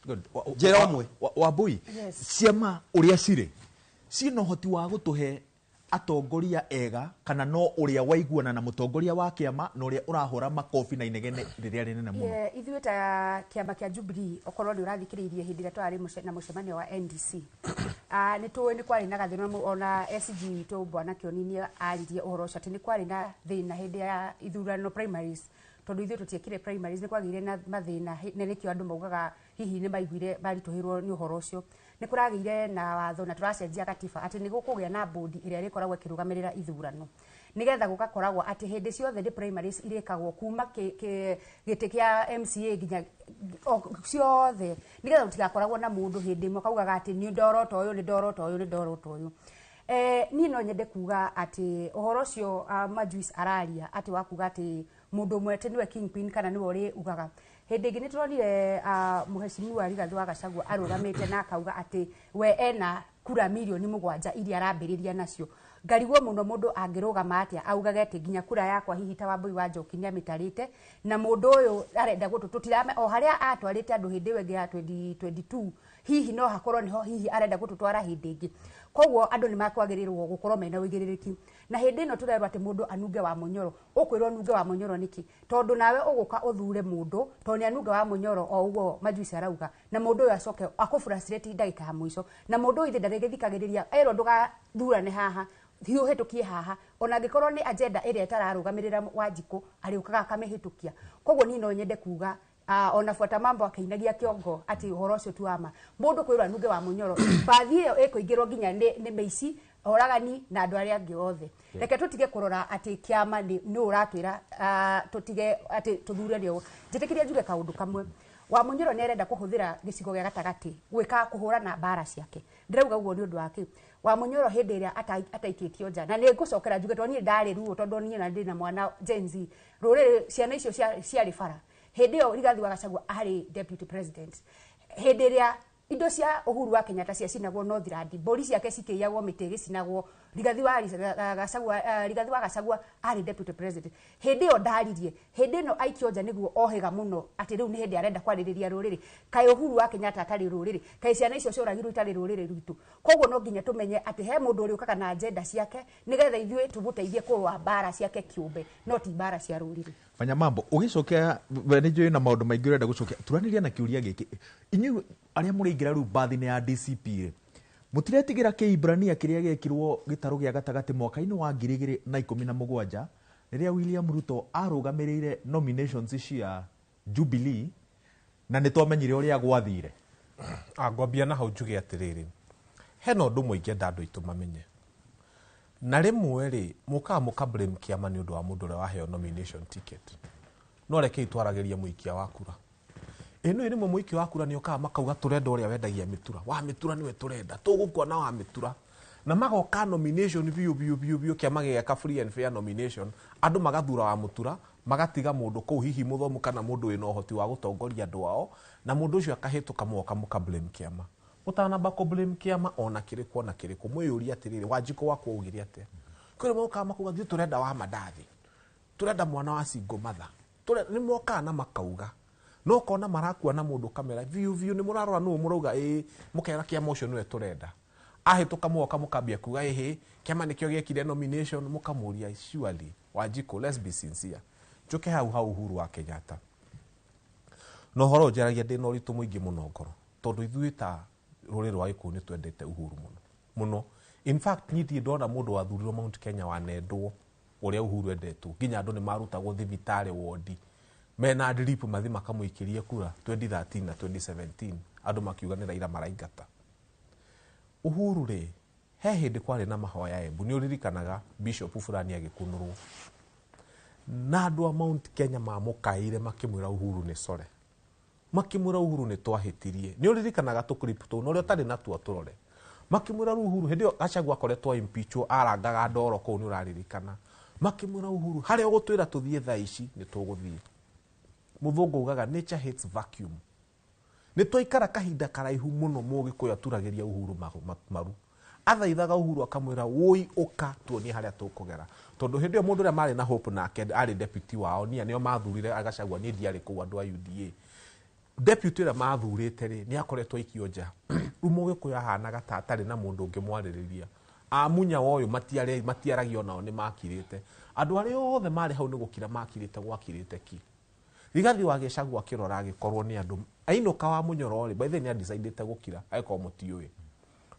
good jera omwe wa boy ciama uria cire cina hoti wa gutuhe atongoria ega kana no uria waiguana na mutongoria wa kiama na uria urahura makofi na inegene riria rinene muno? Ithuĩ ta kiama kia Jubilee okorwo ni urathikiriirie hindi ria twari na mucemanio wa NDC ni tuwe ni kwari na gathina ona SG witũ bwana Kĩoni aririe uhoro ucio ati ni kwari na thina hindi ya ithurano primaries tondu ithuĩ tũtiekire primaries ni kwagĩire na mathina na nĩkĩo andũ maugaga hihi ni maiguire barituhirwo ni uhoro ucio ni kuragĩire na watho na turacenjia katiba ati ni gũkũgĩa na bodi ĩrĩa ĩrĩkoragwo ĩkĩrũgamĩrĩra ithurano nigetha gũgakoragwo ati hindi ciothe ni primaries irĩkagwo kuma gĩtĩ kĩa MCA nginya ciothe nigetha gũtigakoragwo na mũndũ hindi ĩmwe kaugaga ati ni ndorota ũyũ ni ndorota ũyũ ni ndorota ũyũ. Niĩ no nyende kuga ati uhoro ucio Majuice araria ati wa kuga ati mundu umwe ati niwe kingpin kana niwe uri ugaga hindi ingi nituronire muheshimiwa Rigathi wa Gachagua arugamite na akauga ati we ena kura milioni 7 iria arambiriria nacio ngarigwo muno mundu angirugama atia augage ati nginya kura yakwa hihi ta Wambui wa Njoki ni amitarite na mundu uyu arenda gututirame o haria atwarite andu hindi wengi ya 2022 hihi no hakorwo niho hihi arenda gututwara hindi ingi koguo andu ni makwagirirwo gukorwo mena wigiririki na hindi ino turerwa ati mundu anunge wa munyoro ukwirwo nunge wa munyoro niki tondu nawe uguka uthure mundu toni anunge wa munyoro o uguo Majuice arauga na mundu uyu acoke akufrustrate ndagika ya mwisho na mundu uyu ndarigithikagiriria ero nduga thurane haha hiyo hetukie haha ona ngikorwo ni agenda iria itararugamirira Wanjiku ariukaga akamihitukia koguo ni no nyende kuga ona fuata mambo akainagia kiongo ati uhoro ucio tu ama mundu kwirwa nunge wa munyoro bathi iyo ikuingirwo nginya ni meici oragani na andu aria angi othe reke tutige kurora ati kiama ni uratwira tutige ati tuthure rio njitikiria njuge kaundu kamwe wa munyoro ni arenda kuhuthira gicigo gia gatagati gwika kuhura na bara ciake ndirauga uguo ni undu wake wa munyoro hindi iria ataikitio nja na ni ngucokera njuge to ni ndari ruo tondu ni na ndina mwana Gen Z rurire ciana icio ciari bara hindi iyo Rigathi wa Gachagua ari deputy president hindi iria indo cia Uhuru wa Kenyatta cia cinagwo Northland bori ciake cikiyagwo miti gicinagwo Rigathi wa Gachagua ari deputy president hindi iyo ndaririe hindi ino aikio nja niguo ohega muno ati riu ni hindi arenda kwaririria ruriri kai Uhuru wa Kenyatta atari ruriri kai ciana icio cioragirwo itari ruriri rwitu koguo no nginya tumenye ati he mundu uri ukaga na agenda ciake nigetha ithuĩ tumuteithie kurwa bara ciake kiumbe no ti bara cia ruriri. Fanya mambo ugicokea ni njui na maundu maingi urenda gucokea turaniria na kiuria giki inyu aria muriingira ru bathi ya DCP mutiretigira Kĩibrania kiria gekirwo gitaru gia gatagati mwaka-ini wa 2017 riria William Ruto arugamirire nominations cia Jubilee na nitwamenyire uria gwathire ngwambia na hau njuge atiriri hena undu muingi ndandu itu mamenye na rimwe ri muka blame kiama ni undu wa mundu ria waheo nomination ticket no reke itwaragiria muikia wa kura ino rimwe muikia wa kura ni uka makauga turenda uria wendagia mitura wa mitura niwe turenda tugukuona wa mitura na magoka nomination biu kiama gĩaka free and fair nomination andu magathura wa mutura magatiga mundu kuu hihi muthomu kana mundu wina uhoti wa gutongoria andu ao na mundu ucio akahituka muka blame kiama mutanamba ko blame kiama ona kiriko na kiriko mwiyuria atiriri Wanjiku wakwa ugire atia kuri moka makuga thi turenda wa mandathi turenda mwana wa single mother ni moka na makauga no kona marakua na mundu kamera view ni murarora no murauga mukera kiama ucio niwe turenda ahituka muka mukambia kuga kiama nikio giekire nomination mukamuria surely Wanjiku let's be sincere njuke hau Uhuru wa Kenyatta no horo njaragia ndina uritu muingi muno ngoro tondu ithuĩ ta ruriri rwa Gĩkũyũ ni twendete Uhuru muno in fact nyitie ndona mundu wathurirwo Mount Kenya wanendwo uria Uhuru endetwo nginya andu ni marutagwo thibitari wodi mena drip mathi makamuikirie kura 2013 na 2017 andu makiuga ni Raila maraingata Uhuru ri he hindi kwari na mahoya Embu ni uririkanaga bishop fulani agikunurwo na andu a Mount Kenya mamukaire makimwira Uhuru ni core makimwira Uhuru ni twahitirie ni uririkanaga tuklip tu no rio tari na tuo turore makimwira Uhuru hindi Gachagua akoretwo impeachwo arangaga ndoro kuu ni uraririkana makimwira Uhuru haria ugutwira tuthie thaa ici ni tuguthie muthungu ugaga nature hates vacuum ni twaikara kahinda karaihu muno Mũgĩkũyũ aturagiria Uhuru maru athaithaga Uhuru akamwira woi uka tuonie haria tukugera tondu hindi yo mundu ria mari na hope nake ari deputy wao nio mathurire Agachagua ni ndiari ku andu a UDA deputy ria mathurite ri ni akoretwo ikio nja Mũgĩkũyũ ahanaga ta atari na mundu ungi mwaririria amunya woyo matiaragio nao nĩ makirĩte andũ arĩa othe marĩ hau nĩ gũkira makirĩte gwakirĩte ki Rigathi wa Gachagua akĩrora agĩkorwo nĩ andũ ainũka wa Munyoro rĩ by the way nĩadecidete gũkira agĩkorwo mũtiũĩ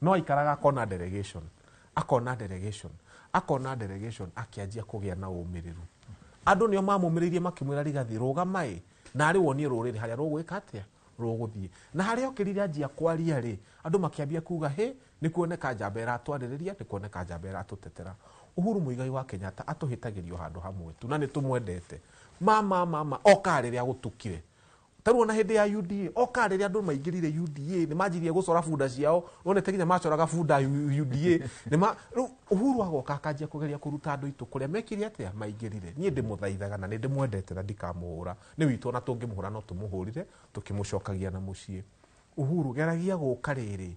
no aikaraga akona delegation akĩanjia kũgĩa na ũmĩrĩru andũ nĩo mamũmĩrĩirie makĩmwĩra Rigathi rũgamaĩ na arĩ wonie rũrĩrĩ harĩa rũgwĩka atĩa rũgũthiĩ na harĩa okĩrire anjia kwaria rĩ andũ makĩambia kuga he nĩ kuoneka njamba ĩratwarĩrĩria nĩ kuoneka njamba ĩratũtetera Uhuru Muigai wa Kenyatta atũhĩtagĩrio handũ hamwe tu na nĩ tũmwendete mama oka rĩrĩa gũtukire tarwo na hĩndĩ ya UDA oka rĩrĩa andũ maingĩrire UDA nĩ manjirie gũcora bunda ciao nonete nginya macoraga bunda UDA Uhuru agoka akanjia kũgeria kũruta andũ itũ kũrĩa mekire atĩa maingĩrire niĩ ndĩmũthaithaga na nĩ ndĩmwendete na ndikamũhũra nĩ witũ na tũngĩmũhũra no tũmũhũrire tũkĩmũcokagia na mũciĩ Uhuru geragia gũka rĩrĩ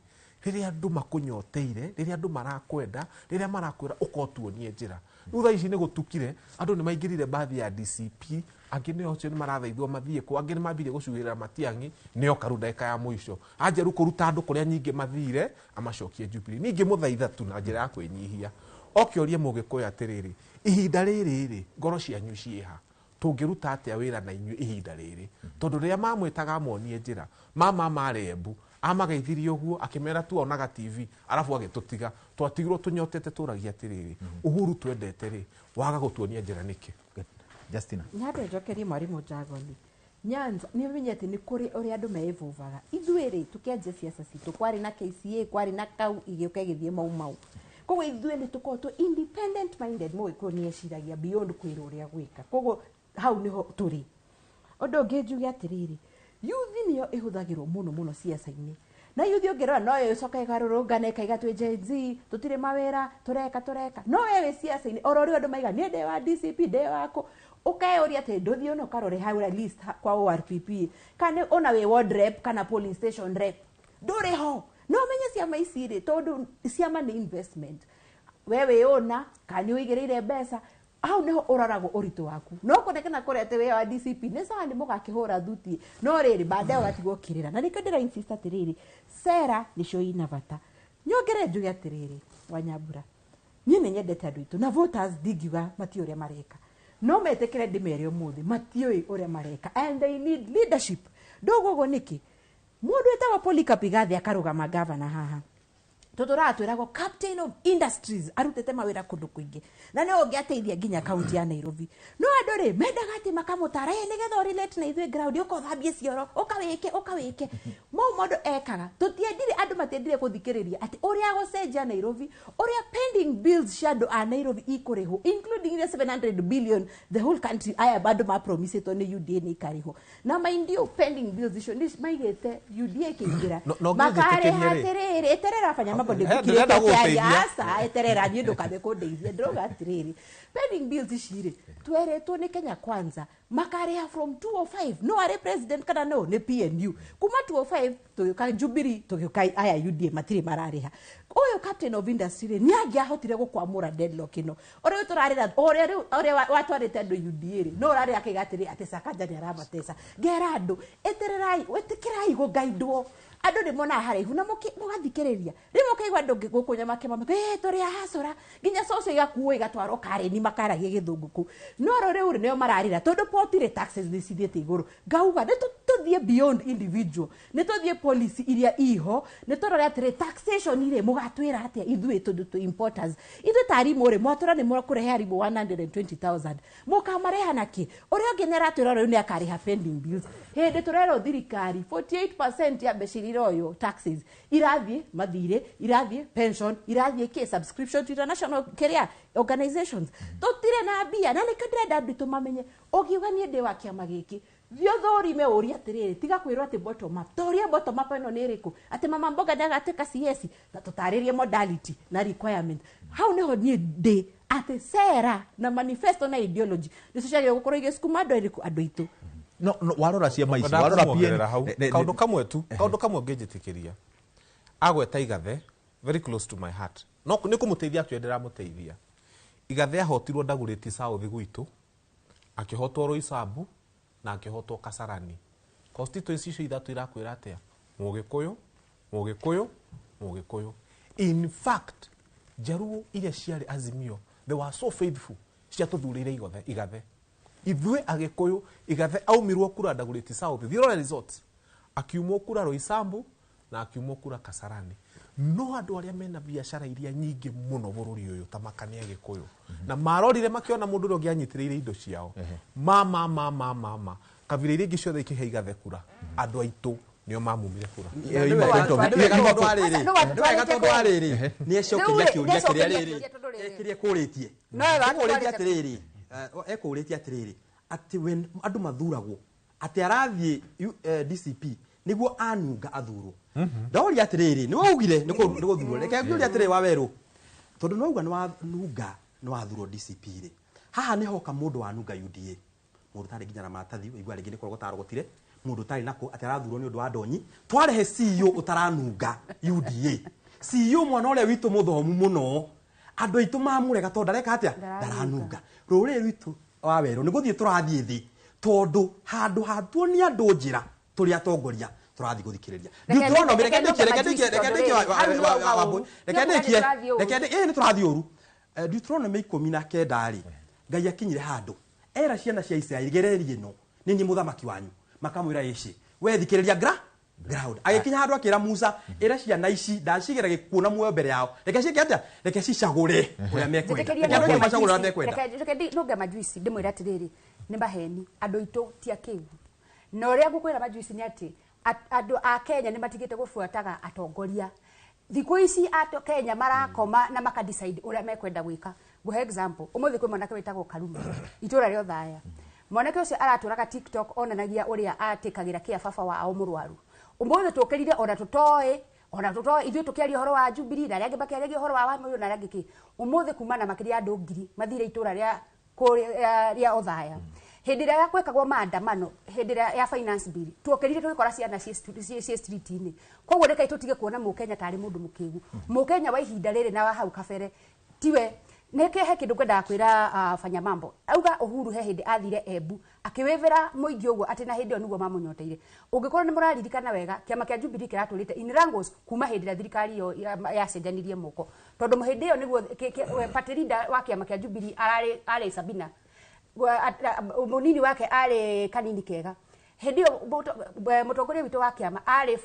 rĩrĩa andũ makũnyoteire rĩrĩa andũ marakwenda rĩrĩa marakwĩra ũkotuonie njĩra thutha ici nĩ gũtukire andũ nĩ maingĩrire bathi ya DCP angĩ nĩ ocio nĩ marathaithwo mathiĩ kwa angĩ nĩ mambirie gũcuhĩrĩra Matiang'i nĩo karu ndagĩka ya mũico anjeru kũruta andũ kũrĩa nyingĩ mathire amacokie Jubilee ningĩ mũthaitha tu na njĩra ya kwĩnyihia okĩorie Mũgĩkũyũ atĩrĩrĩ ihinda rĩrĩ ngoro cianyu ciĩha tũngĩruta atĩa wĩra na inyuĩ ihinda rĩrĩ tondũ rĩrĩa mamwĩtaga monie njĩra mama marembu amageithirie ũguo akĩmera tu onaga TV arabu agĩtũtiga twatigirwo tũnyotete tũragia atĩrĩrĩ Uhuru twendete rĩ waga gũtuonia njĩra nĩkĩ Justina nyabe njokerie mwarimu Njagoni Nyanza nĩ menyete nĩ kũrĩ ũrĩa andũ meĩvũvaga ithuĩ rĩ tukĩanjia ciaca citũ kwarĩ na KCA kwarĩ na kau igĩũka gĩthiĩ mau koguo ithuĩ nĩ tũkorwo independent minded Mũgĩkũyũ nĩ eciragia beyond kwĩrwo ũrĩa gwĩka koguo hau nĩho tũrĩ ũndũ ũngĩ njuge atĩrĩrĩ yuthi nĩyo ĩhũthagĩrwo mũno ciaca-inĩ na yuthi ũngĩrora no ĩcoka ĩgarũrũngana ĩkaiga twĩ Gen Z tũtirĩ mawĩra tũreka no wewe ciaca-inĩ oro rĩu andũ maiga nĩ ndĩ wa DCP ndĩ wako ũkaeũria atĩ ndũthiĩ ona ũkarore hau list kwa ORPP kana ona wĩ ward rep kana polling station rep ndũrĩ ho no menye ciama ici rĩ tondũ ciama nĩ investment wewe ona kana ũigĩrĩire mbeca hau nĩho ũraragwo ũritũ waku no kũnekana kũrĩa atĩ wĩ wa DCP nĩ sawa nĩ mũgakĩhũra thuti no rĩrĩ baadaye ũgatigwo kĩrĩra na nĩkĩo ndĩra insist atĩrĩrĩ sera nĩcio ina bata nyongere njuge atĩrĩrĩ Wanyambura niĩ nĩ nyendete andũ itũ na voters ndingiuga matiĩ ũrĩa mareka no metĩkĩre ndĩmere ũmũthĩ matiũĩ ũrĩa mareka and they need leadership ndogo nĩkĩ mũndũ wĩtagwo Polycarp Igathe akarũgama gavana haha tũtũratwĩragwo captain of industries arutĩte mawĩra kũndũ kũingĩ na nĩ ũngĩateithia nginya kaunti ya Nairobi no andũ rĩ mendaga atĩ makamũtara nĩgetha ũrelate na ithuĩ ground ũkothambie cioro ũkawĩke mũndũ ekaga tũtiendire andũ matiendire gũthikĩrĩria atĩ ũrĩa gũcenjia Nairobi ũrĩa pending bills cia andũ a Nairobi ikũrĩhwo including the 700 billion the whole country aya bado mapromisetwo nĩ UDA nĩ ikarĩhwo na mind you pending bills icio nĩ maigĩte UDA kĩingĩra makarĩha atĩrĩrĩ eterera fanya mambo ndikirĩte kĩaria asa eterera niĩ ndũkabe kũndeithia ndĩroga atĩrĩrĩ pending bills icirĩ twerĩtwo nĩ Kenya Kwanza makarĩha from 205 no arĩ president kana no nĩ PNU kuma 205 tũgĩũka Jubilee tũgĩũka aya UDA matirĩ mararĩha ũyũ captain of industry nĩ angĩahotire gũkwamũra deadlock ĩno ũrĩa tũrarĩra ũrĩa watwarĩte andũ UDA rĩ no ũrarĩra kĩgatĩrĩ atĩ Sakaja nĩ aramatesa ngera andũ etererai wĩtĩkĩrai gũgaidwo andũ nĩ mona haraihu na mũgathikĩrĩria rĩu mũkaigua andũ gũkũnya makĩmama tũrĩ hasũra nginya coco igakuo igatwarwo Kareni makaragia gĩthũngũ kũu no rĩu nĩo mararĩra tondũ potire taxes nĩ cithiĩte igũrũ ngauga nĩ tũthiĩ beyond individual nĩ tũthiĩ policy iria iho nĩ tũrore atĩrĩ taxation irĩ mũgatwĩra atĩa ithuĩ tondũ tũ importers ithuĩ tarimũ rĩ mwatũra nĩ mũkũrehe arimũ 120,000 mũkamareha nakĩ ũrĩa ũngĩ nĩ aratwĩra rĩu nĩ akarĩha pending bills hĩndĩ tũrerwo thirikari 48% ya mbeca iroyo taxes irathiĩ mathirĩ irathiĩ pension irathiĩ kĩ subscription to international career organizations tũtirĩ na mbia na nĩkĩo ndĩrenda andũ itũ mamenye ũngiuga niĩ ndĩ wa kĩama gĩkĩ thiothũrime ũria atĩrĩrĩ tiga kwĩrwo atĩ bottom up toria bottom up ĩno nĩ ĩrĩkũ atĩ mama mboga ndagatuĩka CS na tũtarĩrie modality na requirement hau nĩho niĩ ndĩ atĩ sera na manifesto na ideology nĩciciagĩrĩirwo gũkorwo igĩcukuma andũ itũ no warora ciama ici warora kaũndũ kamwe ngĩnjĩtĩkĩria agweta Igathe very close to my heart no nĩ kũmũteithia atĩ ndĩramũteithia Igathe ahotirwo Ndagũrĩti South gwitũ akĩhotwo Roysambu na akĩhotwo Kasarani constituency icio ithatũ irakwĩra atĩa Mũgĩkũyũ in fact Jaruo iria ciarĩ Azimio, they were so faithful. Ciatũthurĩire igathe. Ithuĩ Agĩkũyũ igathe aumirwo kura Dagoretti South, Thirore Resort. Akiumwo kura Roysambu na akiumwo kura Kasarani. No andũ arĩa mena biacara iria nyingĩ mũno bũrũri ũyũ ta makania Gĩkũyũ. Na marorire makĩona mũndũ ũrĩa ũngĩanyitĩrĩire indo ciao. Ma. Kabira iria ingĩ ciothe ikĩhe igathe kura. Andũ aitũ nĩo mamumire kura. Gatũndũ arĩrĩ nĩ ecokeria kĩũria kĩrĩa kũrĩtie. Ekũrĩtie atĩrĩrĩ atĩ andũ mathuragwo atĩ arathiĩ DCP nĩguo anunga athurwo. Ndaũria atĩrĩrĩ nĩ waugire nĩ gũthurwo. Reke ngĩũria atĩrĩrĩ Wawerũ, tondũ no uga nĩ wanunga nĩ wathurwo DCP rĩ, haha nĩ hoka mũndũ wanunga UDA, mũndũ tarĩ nginya na maratathi igua rĩngĩ nĩ korwo tarogotire, mũndũ tarĩ nako atĩ arathurwo nĩ ũndũ wa ndonyi, twarehe CEO ũtaranunga UDA, CEO mwana ũrĩa witũ mũthomu mũno, andũ aitũ mamũrega tondũ ndareka atĩa ndaranunga. Rũrĩrĩ rwitũ Wawerũ nĩ gũthiĩ tũrathiĩ thĩ tondũ handũ hatuonia andũ njĩra tũrĩ atongoria tũrathiĩ gũthikĩrĩria. Nĩ tũrathiĩ ũru. Deuteronomy 19 rĩ, Ngai akinyire handũ era ciana cia Isiraeli gererie no nĩ niĩ mũthamaki wanyu, makamwĩra ici we thikĩrĩria ground. Agĩkinya handũ akĩra Musa era ciana ici ndacigera gĩkuona muoyo mbere yao, reke ciĩke atĩa, reke cicagũre ũrĩa mekwenda. Reke nũnge majuici ndĩmwĩra atĩrĩrĩ nĩ maheni andũ aitũ ti akĩu. Na ũrĩa ngũkwĩra majuici nĩ atĩ andũ a Kenya nĩ matigĩte gũbuataga atongoria. Thikũ ici Kenya marakoma na makadecide ũrĩa mekwenda gwĩka. Nguhe example, ũmũthĩ kwĩ mwanake wĩtagwo Karuma itũra rĩa Othaya. Mwanake ũcio aratũraga TikTok onanagia ũrĩa atĩkagĩra kĩa baba wao mũrwaru. Ũmũthĩ tũkĩrire ona tũtoĩ ithuĩ tũkĩaria ũhoro wa Jubilee na arĩa angĩ makĩaria ũhoro wa Wamuyu na arĩa angĩ kĩ. Ũmũthĩ kumana makĩria andũ ngiri mathire itũra rĩa Othaya. Hĩndĩ ĩrĩa yakwĩkagwo maandamano, hĩndĩ ĩrĩa ya finance bill, tuokĩrire tũgĩkora ciana ciĩ street-inĩ. Koguo reke tũtige kuona Mũkenya tarĩ mũndũ mũkĩgu. Mũkenya wa ihinda rĩrĩ na wa hau kabere tiwe. Nĩkĩ he kĩndũ ngwendaga kwĩra Fanya Mambo. Auga Uhuru he hĩndĩ athire Embu akĩwĩvĩra mũingĩ ũguo atĩ na hĩndĩ ĩyo nĩguo mamũnyoteire. Ũngĩkorwo nĩ mũraririkana wega kĩama kĩa Jubilee kĩratũrĩte in Rangos kuma hĩndĩ ĩrĩa thirikari ĩyo yacenjanirie moko. Tondũ hĩndĩ ĩyo nĩguo party leader wa kĩama kĩa Jubilee arĩ Sabina. Munini wake arĩ Kanini Kega. Hĩndĩ ĩyo mũtongoria witũ wa kĩama arĩ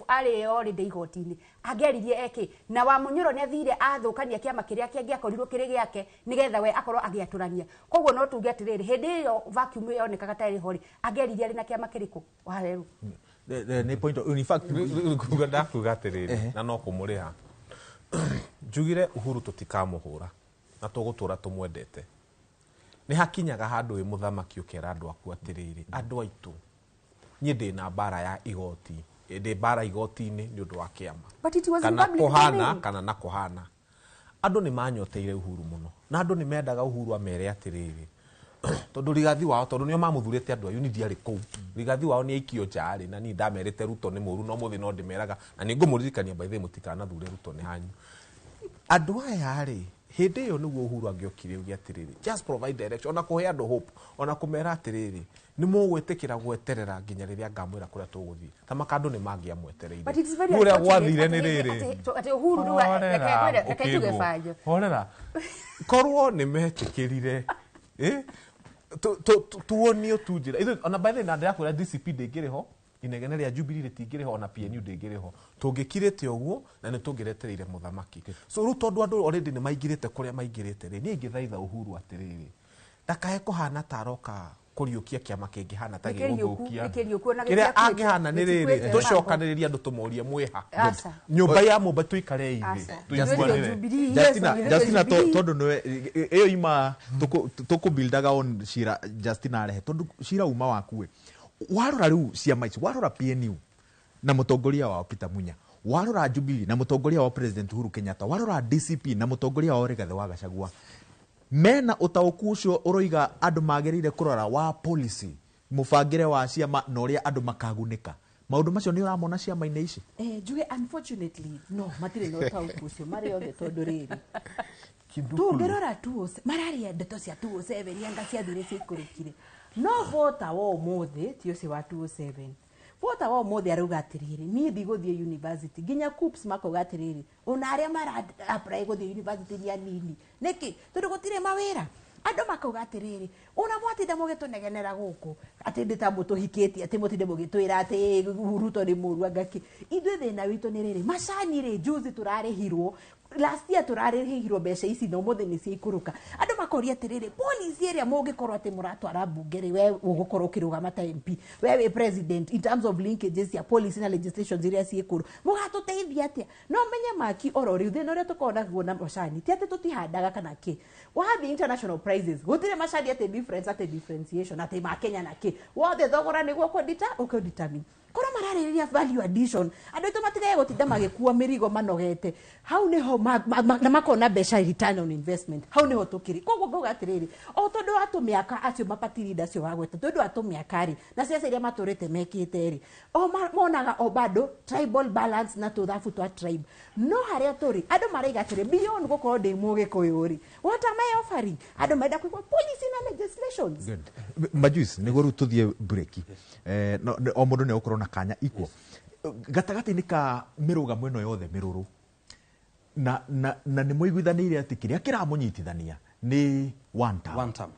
already igoti-inĩ angĩaririe eki na Wamunyũrwo nĩ athire athũkania kĩama kĩrĩa kĩngĩakorirwo kĩrĩ gĩake nĩgetha we akorwo agĩatũrania. Koguo no tuge atĩrĩrĩ hĩndĩ ĩyo vacuum yonekaga ta ĩrĩ hori angĩaririe arĩ na kĩama kĩrĩkũ Wawerũ. Nĩ point in fact ndakuga atĩrĩrĩ na no kũmũrĩha njugire Uhuru tũtikamũhũra na tũgũtũra tũmwendete. Nĩ hakinyaga handũ wĩ mũthamaki ũkera andũ aku atĩrĩrĩ andũ aitũ niĩ ndĩ na mbara ya igoti, ndĩ mbara igoti-inĩ nĩ ũndũ wa kĩama kana kũhana kana na kũhana. Andũ nĩ manyoteire Uhuru mũno na andũ nĩ mendaga Uhuru amere atĩrĩrĩ tondũ Rigathi wao tondũ nĩo mamũthurĩte andũ ayu ndiarĩ kũu. Rigathi wao nĩ aikio njarĩ na niĩ ndamerĩte Ruto nĩ mũru no mũthĩ no ndĩmeraga na nĩ ngũmũririkania by the way mũtikanathure Ruto nĩ hanyu. Andũ aya rĩ hĩndĩ ĩyo nĩguo Uhuru angĩokire uge atĩrĩrĩ just provide direction ona kũhe andũ hope ona kũmera atĩrĩrĩ nĩ mũgwĩtĩkĩra gweterera nginya rĩrĩa ngamwĩra kũrĩa tũgũthiĩ ta makandũ nĩ mangĩamwetereire. Ũrĩa gwathire nĩ rĩrĩ atĩ Uhuru reke tuge banja horera korwo nĩ metĩkĩrire tuonio tu njĩra ona by the way ndĩrakwĩra DCP ndĩngĩrĩho inegene rĩa Jubilee rĩtingĩrĩho ona PNU ndĩngĩrĩho tũngĩkirĩte ũguo na nĩ tũngĩretereire mũthamaki. So rĩu tondũ andũ already nĩ maingĩrĩte kũrĩa maingĩrĩte rĩ niĩ ingĩthaitha Uhuru atĩrĩrĩ ndakahe kũhana taroka kũriũkia kĩama kĩngĩhana ta gĩgũthũkia kĩrĩa angĩhana nĩ rĩrĩ tũcokanĩrĩria andũ tũmorie mwĩha nyũmba ya mũmba tũikare ithe Justina tondũ ĩyo ima tũkũbuildaga on Shira Justina arehe tondũ Shira uma waku warora rĩu ciama ici warora PNU na mũtongoria wao Peter Munya warora Jubilee na mũtongoria wao President Uhuru Kenyatta warora DCP na mũtongoria wao Rigathi wa Gachagua mena ũtaũku ũcio ũroiga andũ magĩrĩire kũrora wa policy mũbangĩre wa ciama na ũrĩa andũ makagunĩka maũndũ macio nĩ ũramona ciama-inĩ ici. Njuge unfortunately no matirĩ na ũtaũku ũcio marĩ othe tondũ rĩrĩ tũngĩrora mararia ndeto cia 207 anga ciathire ciikũrũkire no vota wa ũmũthĩ ti ũcio wa 207 Fota wao mothe arauga atiriri ni thiguthie university ginya coops makoga atiriri ona aria mara apply guthie university ya nini niki tondu gutire mawira andu makauga atiriri ona mwatinde mugitunegenera guku ati ndita mutuhikitie ati mutinde mugitwira ati Ruto ni murua ngaki ithuĩ thĩna witũ nĩ rĩrĩ macani rĩ juzi turarĩhirwo last year turarĩhirwo mbeca ici no mũthĩ nĩ ciaikũrũka andũ makoria atiriri policy ĩrĩa mũngĩkorwo atĩ mũratwara bunge rĩ we ũgũkorwo ũkĩrũgama ta MP we wĩ president in terms of linkages ya policy na legislations iria ciĩkũrũ mũgatũteithia atĩa no menye maki oro rĩu thĩna ũrĩa tũkoragwo naguo na macani ti atĩ tũtihandaga kana kĩ wathi international prizes gũtirĩ macani atĩ difference atĩ differentiation atĩ ma Kenya na kĩ wothe thogora nĩguo ũkũdetermine korwo mararĩrĩria value addition andũ aitũ matigae gũtinda magĩkua mĩrigo manogete hau nĩho na makona mbeca return on investment hau nĩho tũkĩrĩ koguo ngauga atĩrĩrĩ o tondũ atũmĩaka acio mapati leader acio wa gweta tondũ atũmĩaka rĩ na ciaca iria matũrĩte mekĩte rĩ o monaga o bado tribal balance na tũthabu twa tribe no harĩa tũrĩ andũ maraiga atĩrĩ beyond gũkorwo ndĩ mũgĩkũyũ rĩ what am I offering andũ maenda kũigua policy na legislations Majuice nĩguo rĩu tũthiĩ break o mũndũ nĩ ũkorwo na kanya iko gatagati-inĩ ka mĩrũgamo ĩno yothe mĩrũrũ na nĩ mũiguithanĩire atĩ kĩrĩa kĩramũnyitithania nĩ one term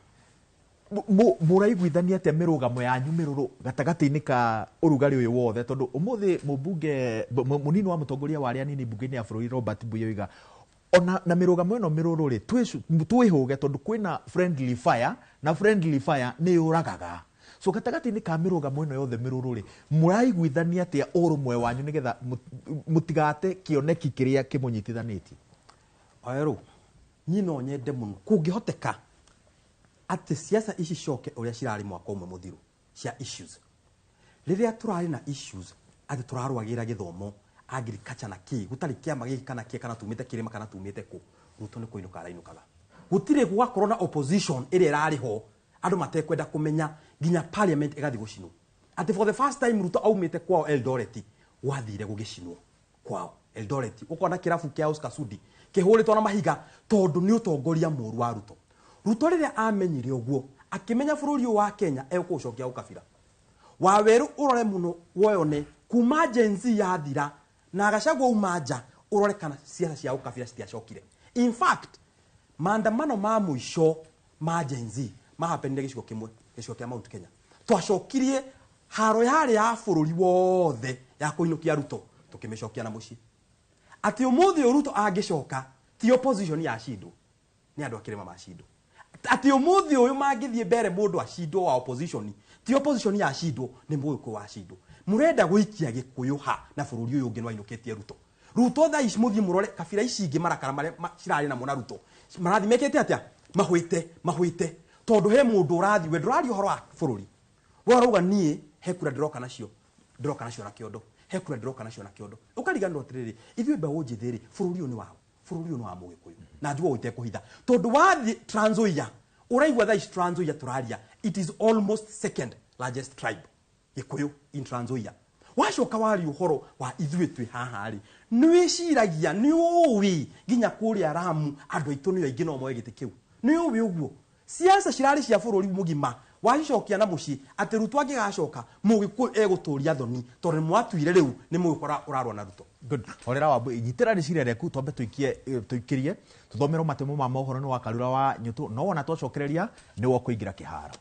mũraiguithania atĩa mĩrũgamo yanyu mĩrũrũ gatagati-inĩ ka ũrugarĩ ũyũ wothe tondũ ũmũthĩ mũmbunge mũnini wa mũtongoria wa arĩa nini mbunge-inĩ ya bũrũri Robert Buyoiga ona na mĩrũgamo ĩno mĩrũrũ rĩ twĩhũge tondũ kwĩna friendly fire na friendly fire nĩ yũragaga so gatagati-inĩ ka mĩrũgamo ĩno yothe mĩrũrũ rĩ mũraiguithania atĩa ũrũmwe wanyu nĩgetha mũtigate kĩoneki kĩrĩa kĩmũnyitithanĩtie rĩu niĩ no nyende mũno kũngĩhoteka atĩ ciaca ici coke ũrĩa cirarĩ mwaka ũmwe mũthiru cia issues rĩrĩa tũrarĩ na issues atĩ tũrarũagĩra gĩthomo agriculture na kĩ gũtarĩ kĩama gĩkĩ kana kĩ kana tumĩte kĩrĩma kana tumĩte kũ Ruto nĩ kũinũka arainũkaga gũtirĩ gũgakorwo na opposition ĩrĩa ĩrarĩ ho andũ matekwenda kũmenya nginya parliament ĩgathiĩ gũcinwo atĩ for the first time Ruto aumĩte kwao Eldoret wathire gũgĩcinwo kwao Eldoret ũkona kĩrabu kĩa Oscar Sudi kĩhũrĩtwo na mahiga tondũ nĩ ũtongoria mũru wa Ruto Ruto rĩrĩa amenyire ũguo akĩmenya bũrũri wa Kenya egũcokia ũkabira waweru ũrore mũno woyone kuma Gen Z yathira na agacagwo uma nja ũrore kana ciaca cia ũkabira citiacokire in fact maandamano ma mũico ma Gen Z mahapenire gĩcigo kĩmwe gĩcigo kĩa Mount Kenya twacokirie haro yarĩ ya bũrũri wothe ya kũinũkia Ruto tũkĩmĩcokia na mũciĩ atĩ ũmũthĩ Ruto angĩcoka ti opposition ya cindũ nĩ andũ a kĩrĩma macindũ atĩ ũmũthĩ ũyũ mangĩthiĩ mbere mũndũ acindwo wa opposition ti opposition ya cindũ nĩ mũgĩkũyũ wa cindũ mũrenda gũikia gĩkũyũ ha na bũrũri ũyũ ũngĩ nĩ wainũkĩtie Ruto thaa ici mũthiĩ mũrore kabira ici ingĩ marakara marĩa cirarĩ namo na Ruto marathi mekĩte atĩa mahwĩte tondũ he mũndũ ũrathi we ndũrathi ũhoro wa bũrũri we ũrauga niĩ he kura ndĩroka nacio na kĩondo he kura ndĩroka nacio na kĩondo ũkariganĩrwo atĩrĩrĩ ithuĩ mbeũ njĩthĩ rĩ bũrũri ũyũ nĩ wa mũgĩkũyũ na njũa ũtekũhitha tondũ wathi Trans Nzoia ũraigua thaa ici Trans Nzoia tũraria it is almost second largest tribe gĩkũyũ in Trans Nzoia wacoka wari ũhoro wa ithuĩ twĩ haha rĩ nĩ wĩciragia nĩ ũĩ nginya kũrĩa Ramu andũ aitũ nĩ aingĩ no moe gĩtĩ kĩu nĩ ũĩ ũguo ciaca cirarĩ cia bũrũri mũgima wacicokia na mũciĩ atĩ Ruto angĩgacoka mũgĩkũyũ egũtũria thoni tondũ mwatuire rĩu nĩ mũgĩkora ũrarwa na Ruto orera wa nyitĩra rĩciria rĩaku twambe tũikĩrie tũthomero matemo ma mohoro nĩ wa Karura wa Nyũtũ no wona twacokereria nĩ wo kũingĩra kĩharo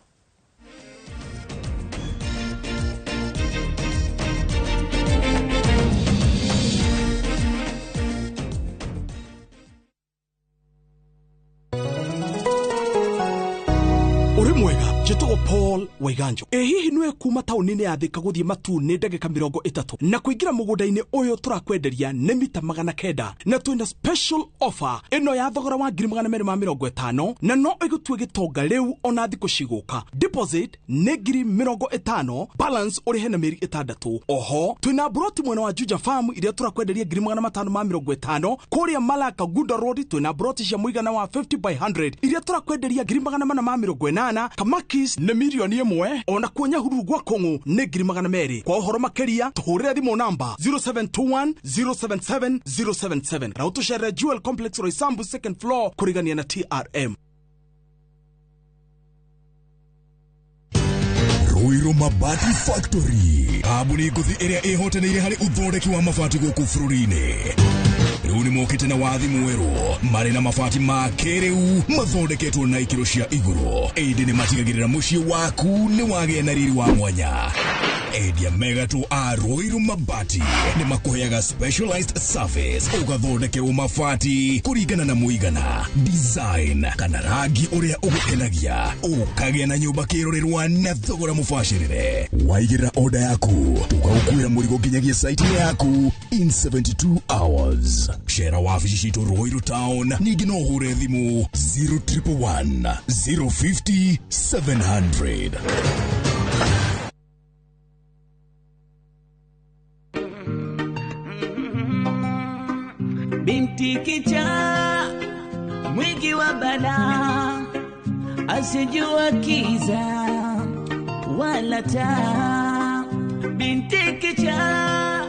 Uri mwega njĩtagwo Paul Waiganjo hihi nĩwe kuma taũni-inĩ ya Thika gũthiĩ Matune ndagĩka 30 na kũingĩra mũgũnda-inĩ ũyũ tũrakwenderia nĩ mita 900 na twĩna special offer ĩno ya thogora wa 250 na no ĩgũtue gĩtonga rĩu ona thikũ cigũka deposit nĩ 50,000 balance ũrĩhe na mĩeri 6 oho twĩna broti mwena wa Juja Farm iria tũrakwenderia 550 kũrĩa Malaka Gunda Road twĩna broti cia mũigana wa 50 by 100 iria tũrakwenderia 480 Kamakis nĩ milioni 1 ona kuonya hururu gwa Kongo nĩ 200,000 kwa ũhoro makĩria tũhũrĩre thimũ namba 0721 077 077 na ũtũcerere Jewel Complex Roysambu second floor kũrigania na TRM Ruiru Mabati Factory kambuni nguthi iria ihotanĩire harĩ uthondeki wa mabati gũkũ bũrũri-inĩ rĩu nĩ mokĩte na wathi mwerũ marĩ na mabati ma kĩrĩu mathondeketwo na ikĩro cia igũrũ ĩndĩ nĩ matigagĩrĩra mũciĩ waku nĩ wagĩa na riri wa mwanya. Endia megatũ a Roiro Mabati nĩ makũheaga specialized service ũgathondekerwo mabati kũringana na mũigana, design kana rangi ũrĩa ũgũkenagia, ũkagĩa na nyũmba kĩrorerwa na thogora mũbacĩrĩre. Waigĩrĩra order yaku ũgagũkuĩra mũrigo nginyagia site yaku in 72 hours. Share wabici citũ Roiro Town, ningĩ no ũhũre thimũ 0111 050 700. Binti kicha mwingi wa bala, asijua kiza wala taa. Binti kicha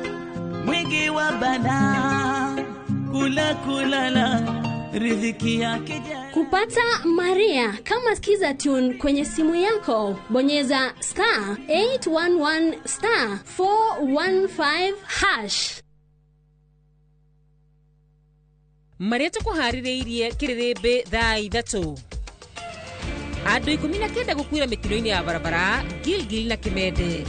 mwingi wa bala, kula kulala riziki yake jana. Kupata Maria kama skiza tune kwenye simu yako, bonyeza *811 *415 hash. Maria tukuharĩrĩirie kĩrĩrĩmbĩ thaa 3. Andũ 19 gũkuĩra mĩtino-inĩ ya barabara Gilgil na Kimende.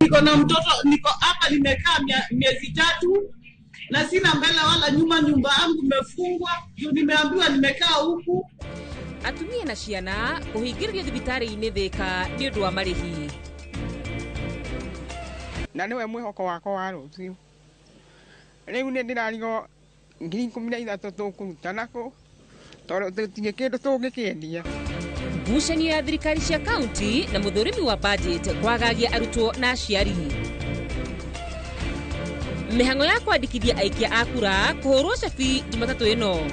Niko na mtoto, niko hapa nimekaa miezi 3 na sina mbele wala nyuma, nyumba yangu imefungwa, nimeambiwa nimekaa huku. Atumia na ciana kũhingĩrĩrio thibitarĩ-inĩ Thĩka nĩ ũndũ wa marĩhi. Na nĩwe mwĩhoko wakwa wa rũciũ. Rĩu nĩ ndĩrarigo 13,000 tũkũruta nako tondũ tũtirĩ kĩndũ tũngĩkĩendia. Ngucanio ya thirikari cia kaunti na mũthũrimi wa budget kwagagia arutwo na aciari. Mĩhang'o ya kwandĩkithia aikia a kura kũhũrwo cabi Jumatatũ ĩno.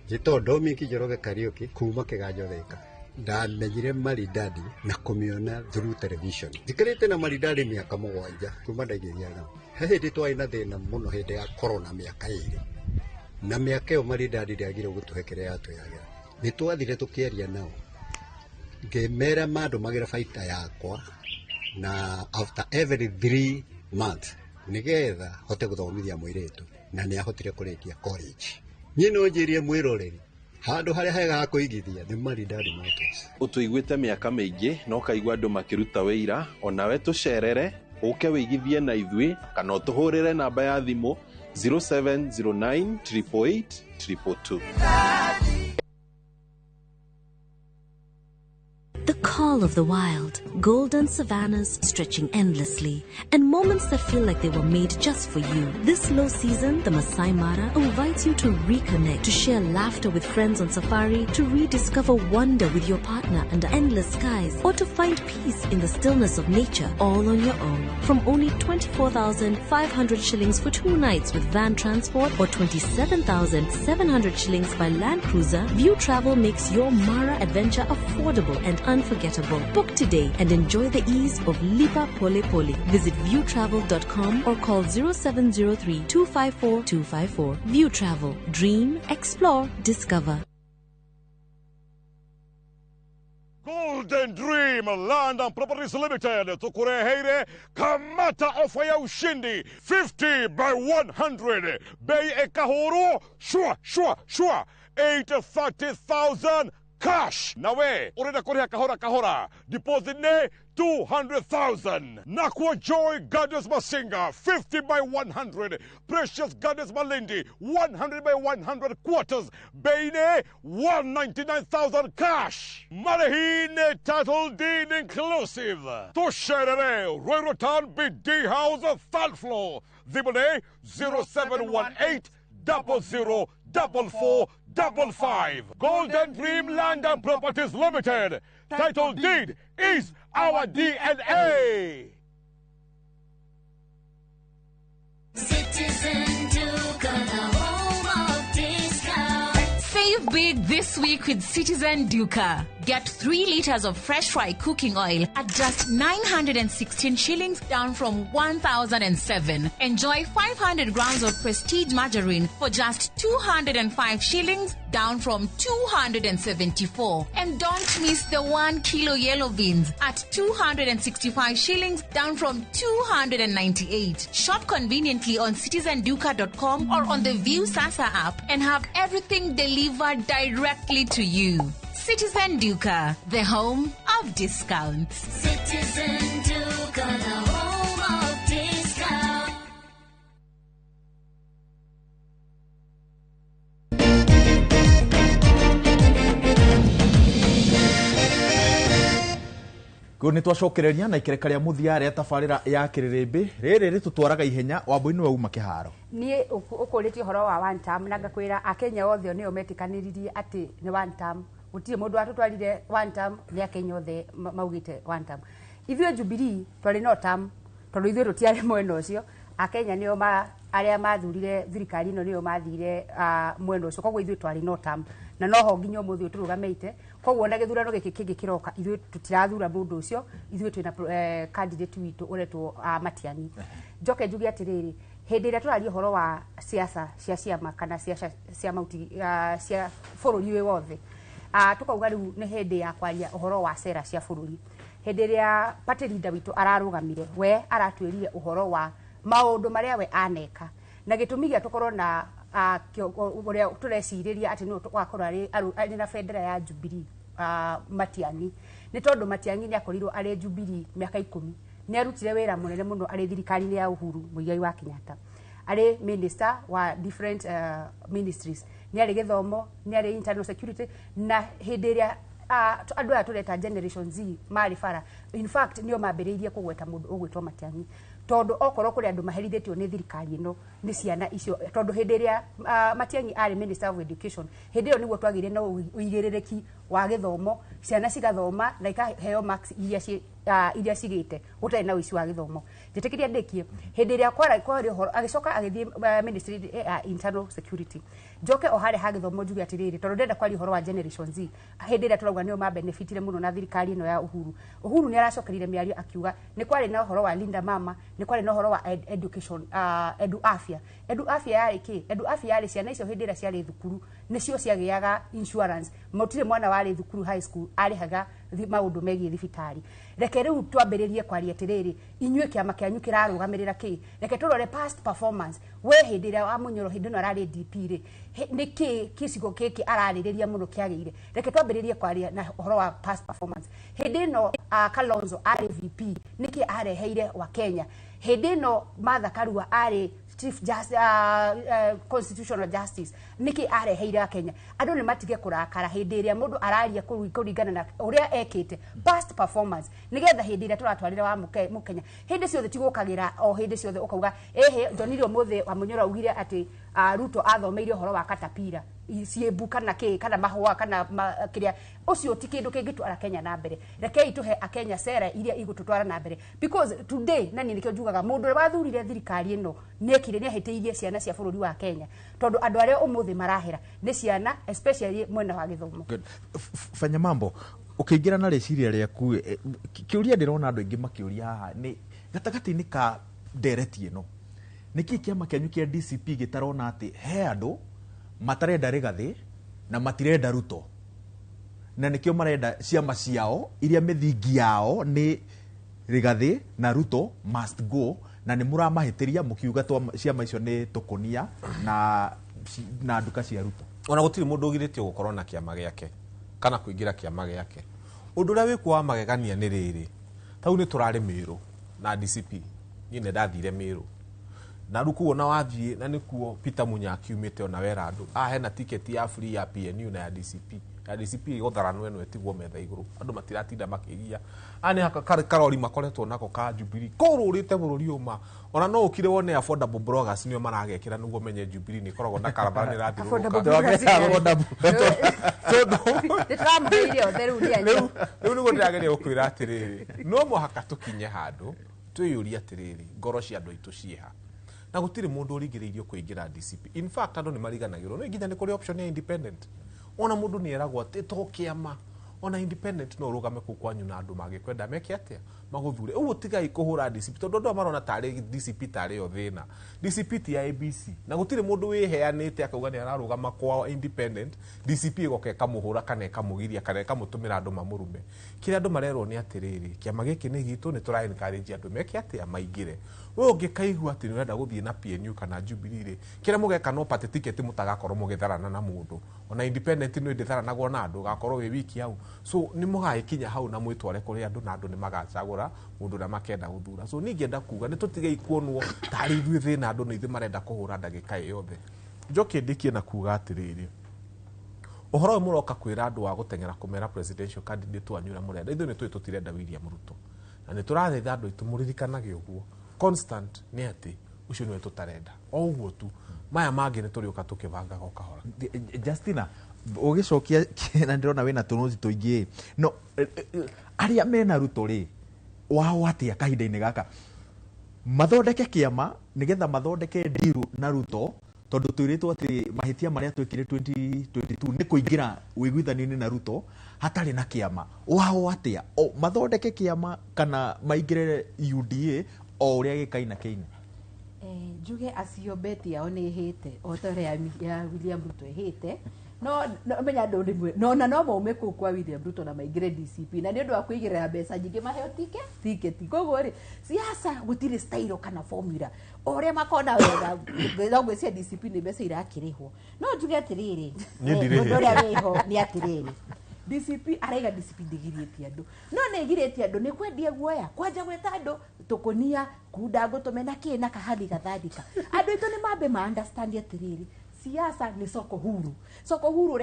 Gĩtondo Njoroge Kariuki kuma Kĩganjo Thĩka. Ndamenyire Maridadi na kũmĩona through television. Ndikarĩte na Maridadi mĩaka 7 kuma ndaigĩria na. He hĩndĩ twarĩ na thĩna mũno hĩndĩ ya corona mĩaka 2. Na mĩaka ĩyo Maridadi ndĩagire gũtũhe kĩrĩa yatũheaga. Nĩ twathire tũkĩaria nao. Ngĩmera mandũmagĩra baita yakwa na after every 3 months nĩgetha hote gũthomithia mũirĩtu na nĩ ahotire kũrĩkia college. Niĩ no njĩrie mwĩroreri handũ harĩa hega kũigithia nĩ Maridadi Motors. Ũtũiguĩte mĩaka mĩingĩ no kaigua andũ makĩruta wĩira, onawe tũcerere ũke wĩigithie na ithuĩ kana ũtũhũrĩre namba ya thimũ 0709 888 222. The call of the wild, golden savannas stretching endlessly, and moments that feel like they were made just for you. This low season, the Masai Mara invites you to reconnect, to share laughter with friends on safari, to rediscover wonder with your partner under endless skies, or to find peace in the stillness of nature, all on your own. From only 24,500 shillings for 2 nights with van transport, or 27,700 shillings by land cruiser, View Travel makes your Mara adventure affordable and unforgettable. Book today and enjoy the ease of Lipa Pole Pole. Visit viewtravel.com or call 0703 254 254. View Travel. Dream, explore, discover. Golden Dream Land and Properties Limited tukureheire kamata ofa ya ushindi 50 by 100 bei ekahoro shua 830,000 cash. Nawe urenda kuriha kahora deposit ne 200,000. Nakwa Joy Gardens Masinga 50 by 100. Precious Gardens Malindi 100 by 100 quarters. Beine 199,000 cash. Marahine title deed inclusive. Tosherere Royrotan BD House 3rd floor. Zibone 0718 00 4455. Golden Dream Land and Properties Limited. Title deed is our DNA. Citizen Duke, the home of discount. Save big this week with Citizen Duca. Get 3 liters of fresh fry cooking oil at just 916 shillings, down from 1,007. Enjoy 500 grams of prestige margarine for just 205 shillings, down from 274. And don't miss the 1 kilo yellow beans at 265 shillings, down from 298. Shop conveniently on citizenduca.com or on the View Sasa app and have everything delivered directly to you. Citizen Duca, the home of discounts. Citizen Duca, the home of discounts. Nĩ twacokereria na ikereka rĩa muthia rĩa tabarĩra ya Kĩrĩrĩmbĩ rĩrĩ rĩtũtwaraga ihenya Wambũi nĩwe uma kĩharo. Niĩ ũkũrĩtie ũhoro wa one term na ngakwĩra Akenya othe nĩo metĩkanĩririe atĩ nĩ one term. Gũtirĩ mũndũ watũtwarire one term, nĩ Akenya othe maugĩte one term. Ithuĩ Jubilee twarĩ no term tondũ ithuĩ tũtiarĩ mwena ũcio. Akenya nĩo arĩa mathurire thirikari ĩno nĩo mathire mwena ũcio, koguo ithuĩ twarĩ no term na noho nginya ũmũthĩ tũrũgamĩte. Koguo na gĩthurano gĩkĩ kĩngĩ kĩroka ithuĩ tũtirathura mũndũ ũcio, ithuĩ twĩna candidate witũ ũretwo Matiang'i. Njoke njuge atĩrĩrĩ, hĩndĩ ĩrĩa tũraria ũhoro wa siasa cia ciama kana cia mauti cia bũrũri wĩ wothe, tukauga rĩu nĩ hĩndĩ ya kwaria ũhoro wa sera cia bũrũri. Hĩndĩ ĩrĩa party leader witũ ararũgamire, we aratuĩria ũhoro wa maũndũ marĩa we aneka, na gĩtũmi gĩa tũkorwo na ũrĩa tũrecirĩria atĩ nĩwe tũgakorwo arĩ na bendera ya Jubilee Matiang'i, nĩ tondũ Matiang'i nĩ akorirwo arĩ Jubilee mĩaka 10. Nĩ arutire wĩra mũnene mũno arĩ thirikari-inĩ ya Uhuru Muigai wa Kenyatta, arĩ minister wa different ministries, nĩ arĩ gĩthomo, nĩ arĩ internal security, na hĩndĩ ĩrĩa andũ aya tũreta Generation Z marĩ bara, in fact nĩo mambĩrĩirie kũgweta mũndũ ũgwĩtwo Matiang'i, tondũ okorwo kũrĩ andũ maherithĩtio nĩ thirikari ĩno nĩ ciana icio, tondũ hĩndĩ ĩrĩa Matiang'i arĩ Minister of Education, hĩndĩ ĩyo nĩguo twagĩire na ũigĩrĩrĩki wa gĩthomo, ciana cigathoma na ikaheo marks iria cigĩte gũtarĩ na ũici wa gĩthomo. Njĩtĩkĩria ndĩkie, hĩndĩ ĩrĩa kwarĩ ũhoro agĩcoka agĩthiĩ Ministry Internal Security, njoke o harĩa ha gĩthomo njuge atĩrĩrĩ, tondũ ndenda kwaria ũhoro wa Generation Z, hĩndĩ ĩrĩa tũrauga nĩo mabenefitire mũno na thirikari ĩno ya Uhuru nĩ aracokerire mĩario akiuga nĩ kwarĩ na ũhoro wa Linda Mama, nĩ kwarĩ na ũhoro wa education, edu afya yarĩ kĩ? Edu afya yarĩ ciana icio hĩndĩ ĩrĩa ciarĩ thukuru nĩcio ciagĩaga insurance, mũtirĩ mwana warĩ thukuru high school arĩhaga maũndũ megiĩ thibitarĩ. Reke rĩu twambĩrĩrie kwaria atĩrĩrĩ, inyuĩ kĩama kĩanyu kĩrarũgamĩrĩra kĩ? Reke tũrore past performance. We hĩndĩ ĩrĩa wa Munyoro hĩndĩ ĩno ararĩ DP rĩ, nĩkĩ gĩcigo gĩkĩ ararĩrĩria mũno kĩagĩire? Reke twambĩrĩrie kwaria na ũhoro wa past performance. Hĩndĩ ĩno Kalonzo arĩ VP, nĩkĩ areheire wa Kenya? Hĩndĩ ĩno Martha Karua arĩ Chief Constitutional Justice, nĩkĩ areheire wa Kenya? Andũ nĩ matige kũrakara hĩndĩ ĩrĩa mũndũ araria kũringana na ũrĩa ekĩte past performance, nĩgetha hĩndĩ ĩrĩa tũratwarĩra wa Mũkenya hĩndĩ ciothe tigũkagĩra o hĩndĩ ciothe ũkauga ehe ndonire ũmũthĩ wa Munyoro augire atĩ Ruto athomeire ũhoro wa Caterpillar ciĩmbu kana kĩ kana mahũa kana kĩrĩa ũcio ti kĩndũ kĩngĩtwara Kenya na mbere. Rekei tũhe Akenya sera iria igũtũtwara na mbere, because today na nĩkĩo njugaga mũndũ wathurire thirikari ĩno nĩekire nĩahĩtĩirie ciana cia bũrũri wa Kenya, tondũ andũ arĩa ũmũthĩ marahera nĩ ciana, especially mwena wa gĩthomo. Fanya mambo ũkĩingĩra na rĩciria rĩaku, kĩũria ndĩrona andũ aingĩ makĩũria haha nĩ gatagatĩ-inĩ ka ndereti ĩno, nĩkĩ kĩama kĩanyu kĩa DCP gĩtarona atĩ he andũ matarenda Rigathi na matirenda Ruto, na nĩkĩo marenda ciama ciao iria mĩthingi yao nĩ Rigathi na Ruto must go, na nĩ mũramahĩtĩria mũkiuga ciama icio nĩ tũkũnia na nduka cia Ruto? Ona gũtirĩ mũndũ ũgirĩtio gũkorwo na kĩama gĩake kana kũingĩra kĩama gĩake. Ũndũ ũrĩa wĩkuo wa magegania nĩ rĩrĩ, tau nĩ tũrarĩ Mĩrũ na DCP, niĩ nĩ ndathire Mĩrũ na rukuo na wathiĩ, na nĩkuo Peter Munyaki umĩte ona wera andũ hena tiketi ya free ya PNU na ya DCP. Ya DCP gũtharanwo ĩno ĩtigwo metha igũrũ, andũ matiratinda makĩgia nĩ haka karori makoretwo nako ka Jubilee kũrũrĩte bũrũri ũma. Ona no ũkire wone affordable bloggers nĩo maragekĩra nĩguo menye Jubilee nĩ koragwo na karabara nĩ rĩu nĩguo ndĩrageria gũkwĩra atĩrĩrĩ, no mũhaka tũkinye handũ twĩyũrie atĩrĩrĩ, ngoro cia andũ aitũ ciĩha, na gũtirĩ mũndũ ũrigĩrĩirio kũingĩra DCP. In fact andũ nĩ mariganagĩrwo nĩ nginya nĩ kũrĩ option ya independent. Ona mũndũ nĩ eragwo atĩ to kĩama ona independent no rugame ku kwanyu na andu magikwenda meke atia maguthure uguo tigai kuhura DCP tondu andu marona tari DCP tari yo thina DCP ti ya ABC na gutire mundu wiheanite akauga ni ararugama kwa independent DCP igoke kamuhura kana ikamugiria kana ikamutumira andu mamurume kire andu marerwo ni atiriri kiama giki ni gitu ni tura encourage andu meke atia maingire we ungikaigua ati ni urenda guthie na PNU kana Jubilee kire mugeka no party ticket mutagakorwo mugitharana na mundu ona independent no nditharanagwo na andu gakorwo wi wiki hau so ni mugakinya hau na mwitware kuri andu na andu ni magacagura mundu na makenda guthura so ningienda kuga ni tutige ikuonwo tari ithuĩ thĩna andu ni ithuĩ marenda kuhura ndagika yothe njoke ndikie na kuga atiriri uhoro uyu muroka kwira andu wa gutengera kumera presidential candidate wanyu ria murenda ithuĩ ni tutirenda William Ruto na ni turathaitha andu itumuririkanage uguo constant ni ati ucio niwe tutarenda o uguo tu maya mangi ni turiuka tukibangaga ukahora Justina ugicokia na ndirona wina tunuzi tuingi no aria mena Ruto ri wao atia kahinda-ini gaka mathondeke kiama nigetha mathondeke ndiru na Ruto tondu twiritwo ati mahitia maria twekire 2022 ni kuingira wiguithani-ini na Ruto hatari na kiama wao atia o mathondeke kiama kana maingire UDA o uria gikaina kiine njuge acio beti yao ni ihite o tore ya William Ruto ihite no menya andu rimwe no maume ku kwa William Ruto na maingire DCP na ni undu wa kuigirira mbeca nyingi maheo tiketi koguo ri siasa gutire style kana formula uria makona wega no gwĩcia DCP ni mbeca irakirihwo no njuge atiriri mundu uria wiho ni atiriri DCP araiga DCP ndigirĩtie andu no nĩ igirĩtie andu nĩ kwendia guoya kwanja gweta andu tukunia kunda gutumena kina kahadi gathandika andu itu ni mambe ma understand atiriri siasa ni soko huru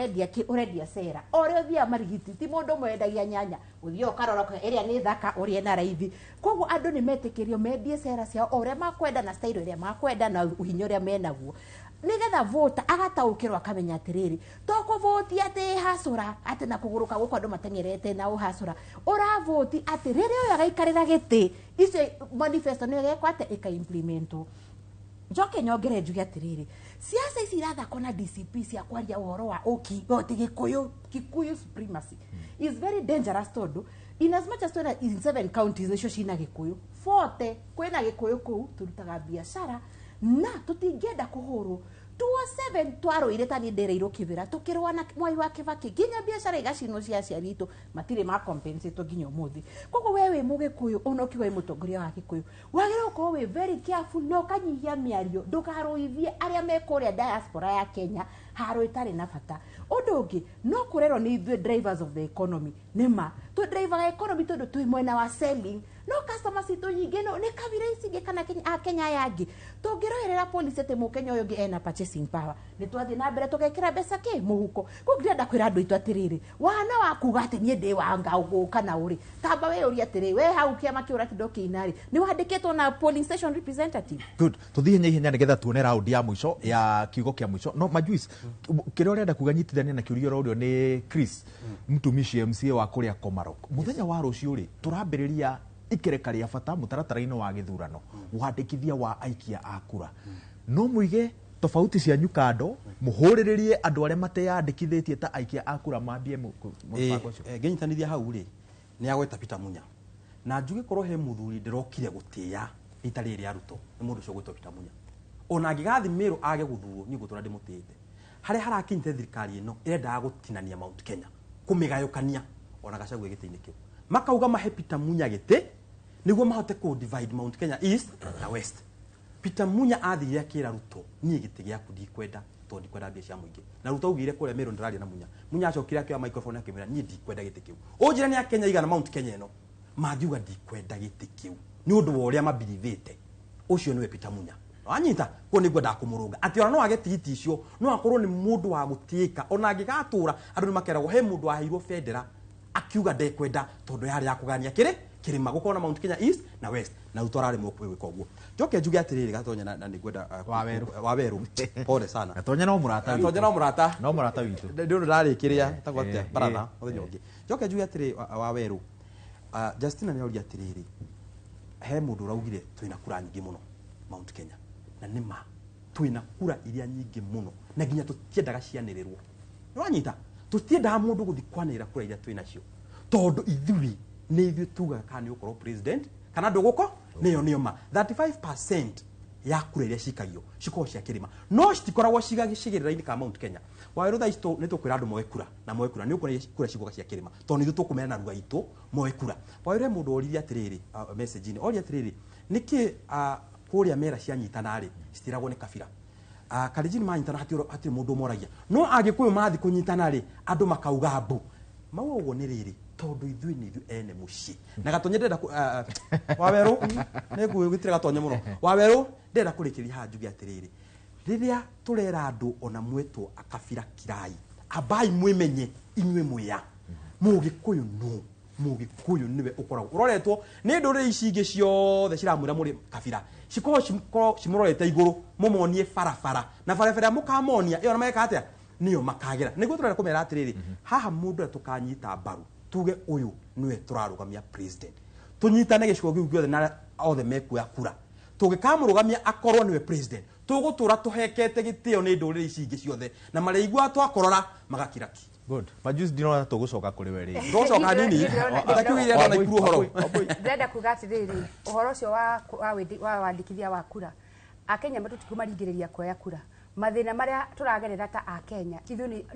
urendia sera ore thia marigiti ti mundu mwendagia nyanya uthio karoroka iria ni thaka urie na raithi koguo andu ni metikirio mendie sera ciao ore makwenda na style iria makwenda na uhinyo uria menaguo nigetha vota agataukirwa akamenya atiriri toko voti ati hasura ati na kuguruka guko andu matengerete na uhasura ora voti ati riri uyu agaikarira giti icio manifesto ni gekwa ati ika implemento njoke nyongere njuge atiriri siasa ici irathakwo na DCP cia kwaria uhoro wa ukigoti gikuyu supremacy is very dangerous tondu in as much as in 7 counties nicio cina gikuyu 40 kwina gikuyu kuu turutaga biashara na tutingienda kuhurwo 27 twaroire tani ndereirwo kibira tukirwa na Mwai wa Kibaki ginya biashara igacino cia aciari itu matire ma compensate ginya umuthi koguo wewe mugikuyu unokiwa mutongoria wa gikuyu wagira uko we very careful no kanyihia miario ndukaruithie aria mekuria diaspora ya Kenya haro itari na bata undu ungi no kurero ni ithuĩ drivers of the economy nima tu driver ya economy tondu twi mwena wa selling no customers itu nyingi no ni kabira ici kana Kenya yangi tungiroerera police ate mukenya uyu ngi ena purchasing power ni twathi na mbere tugekira mbeca ki muhuko kugirenda kwira andu itu atiriri wana wakuga ati nie ndi wanga uguka na uri tamba we uri atiri we hau kiama kiura kidoki inari ni wandikitwo na polling station representative good tuthie nyihenya nigetha tuone round ya mwisho ya kiugo kia mwisho no majuice kire urenda kuga nyitithania na kiurio rorio ni Chris mtumishi MCA wa kuria Komarok muthenya wa rucio ri turambiriria ikereka ria bata mutaratara-ini wa githurano wandikithia wa aikia akura no muige tofauti cia nyukando muhuriririe andu aria mateyandikithitie ta aikia akura mambie mubango ucio nginyitanithia hau ri ni agweta Peter Munya na njuge korwo he muthuri ndirokire gutia itari ria Ruto ni mundu ucio gwetwo Peter Munya ona angigathimirwo age guthurwo ni gutura ndimutite haria harakinyite thirikari ino irenda gutinania Mount Kenya kumigayukania ona Gachagua giti-ini kiu makauga mahe Peter Munya giti niguo mahote ku divide Mount Kenya East na West Peter Munya athire akira Ruto nie giti giaku ndikwenda to ndikwenda mbia cia muingi na Ruto ugire kure Meru ndiraria na Munya Munya acokire akioya microphone akimira nie ndikwenda giti kiu ujira ni Kenya igana Mount Kenya ino mangiuga ndikwenda giti kiu ni undu wa uria mabilivite ucio niwe Peter Munya anyita ko niguo ndakumurunga ati ona no age tigiti icio no akorwo ni mundu wa gutiika ona angigatura andu ni makeragwo he mundu aheirwo federa akiuga ndekwenda tondu yari ya kugania kirima gukona Mount Kenya East na West na utorare mukwe gwika uguo njoke njuge atiriri gatonya na ndigwenda waweru pole sana gatonya no murata witu ndio ndarikiria tagwatia barana muthenya ungi njoke njuge atiriri waweru Justina ni ori atiriri he mundu raugire twina kura nyingi muno Mount Kenya na nima twina kura iria nyingi muno na ginya tutiendaga cianirirwo nwanyita tutiendaga mundu guthi kwanira kura iria twina cio tondu ithui ni ithui tugaga kana ni ukorwo president kana nduguko niyo ma 35% ya kura iria cikagio cikorwo cia Kĩrĩma no citikoragwo cigagicigirira-inĩ ka Mount Kenya waweru tha isto nĩ tũkwĩra andũ moe kura na moe kura nĩ ũkũrĩa kura cigoka cia Kĩrĩma tondũ nĩ tũkũmeana ruga itũ moe kura waweru mũndũ oririe atĩrĩrĩ message-inĩ oria atĩrĩrĩ nĩkĩ kũrĩa mera cianyitana rĩ citiragwo nĩ kabira Kalenjin manyitana hatirĩ mũndũ moragia no angĩkũyũ mathi kũnyitana rĩ andũ makauga mbu mau ũguo nĩ rĩrĩ tondu ithui ni ithui ene muci na gatonye ndenda waweru ne gwitire gatonye muno waweru ndenda kurikiria ha njugi atiriri riria turera andu ona mwetwo akabira kirai abai mwimenye inywe muya mugikuyu no mugikuyu niwe ukoragwo uroretwo ni ndurire ici ingi ciothe ciramwira muri kabira cikorwo cimurorete iguru mumonie farafara na farafara mukamonia iyo na meka atia niyo makagira niguo turera kumera atiriri haha mundu tukanyita mbaru tuge uyu niwe turarugamia president tunyitane gicigo giu giothe na othe mekuya kura tugikamurugamia akorwo niwe president tugutura tuhekete gitio ni ndurire ici ingi ciothe na mareigua twakorora magakiraki good majuice ndinona tugucoka kuri we ri tugucoka nini atakiugiria ndona ikuru horo ndenda kuga atiriri uhoro ucio wa wandikithia wa kura akenya matutikumaringiriria kuoya kura mathina maria turagerera ta a Kenya ithui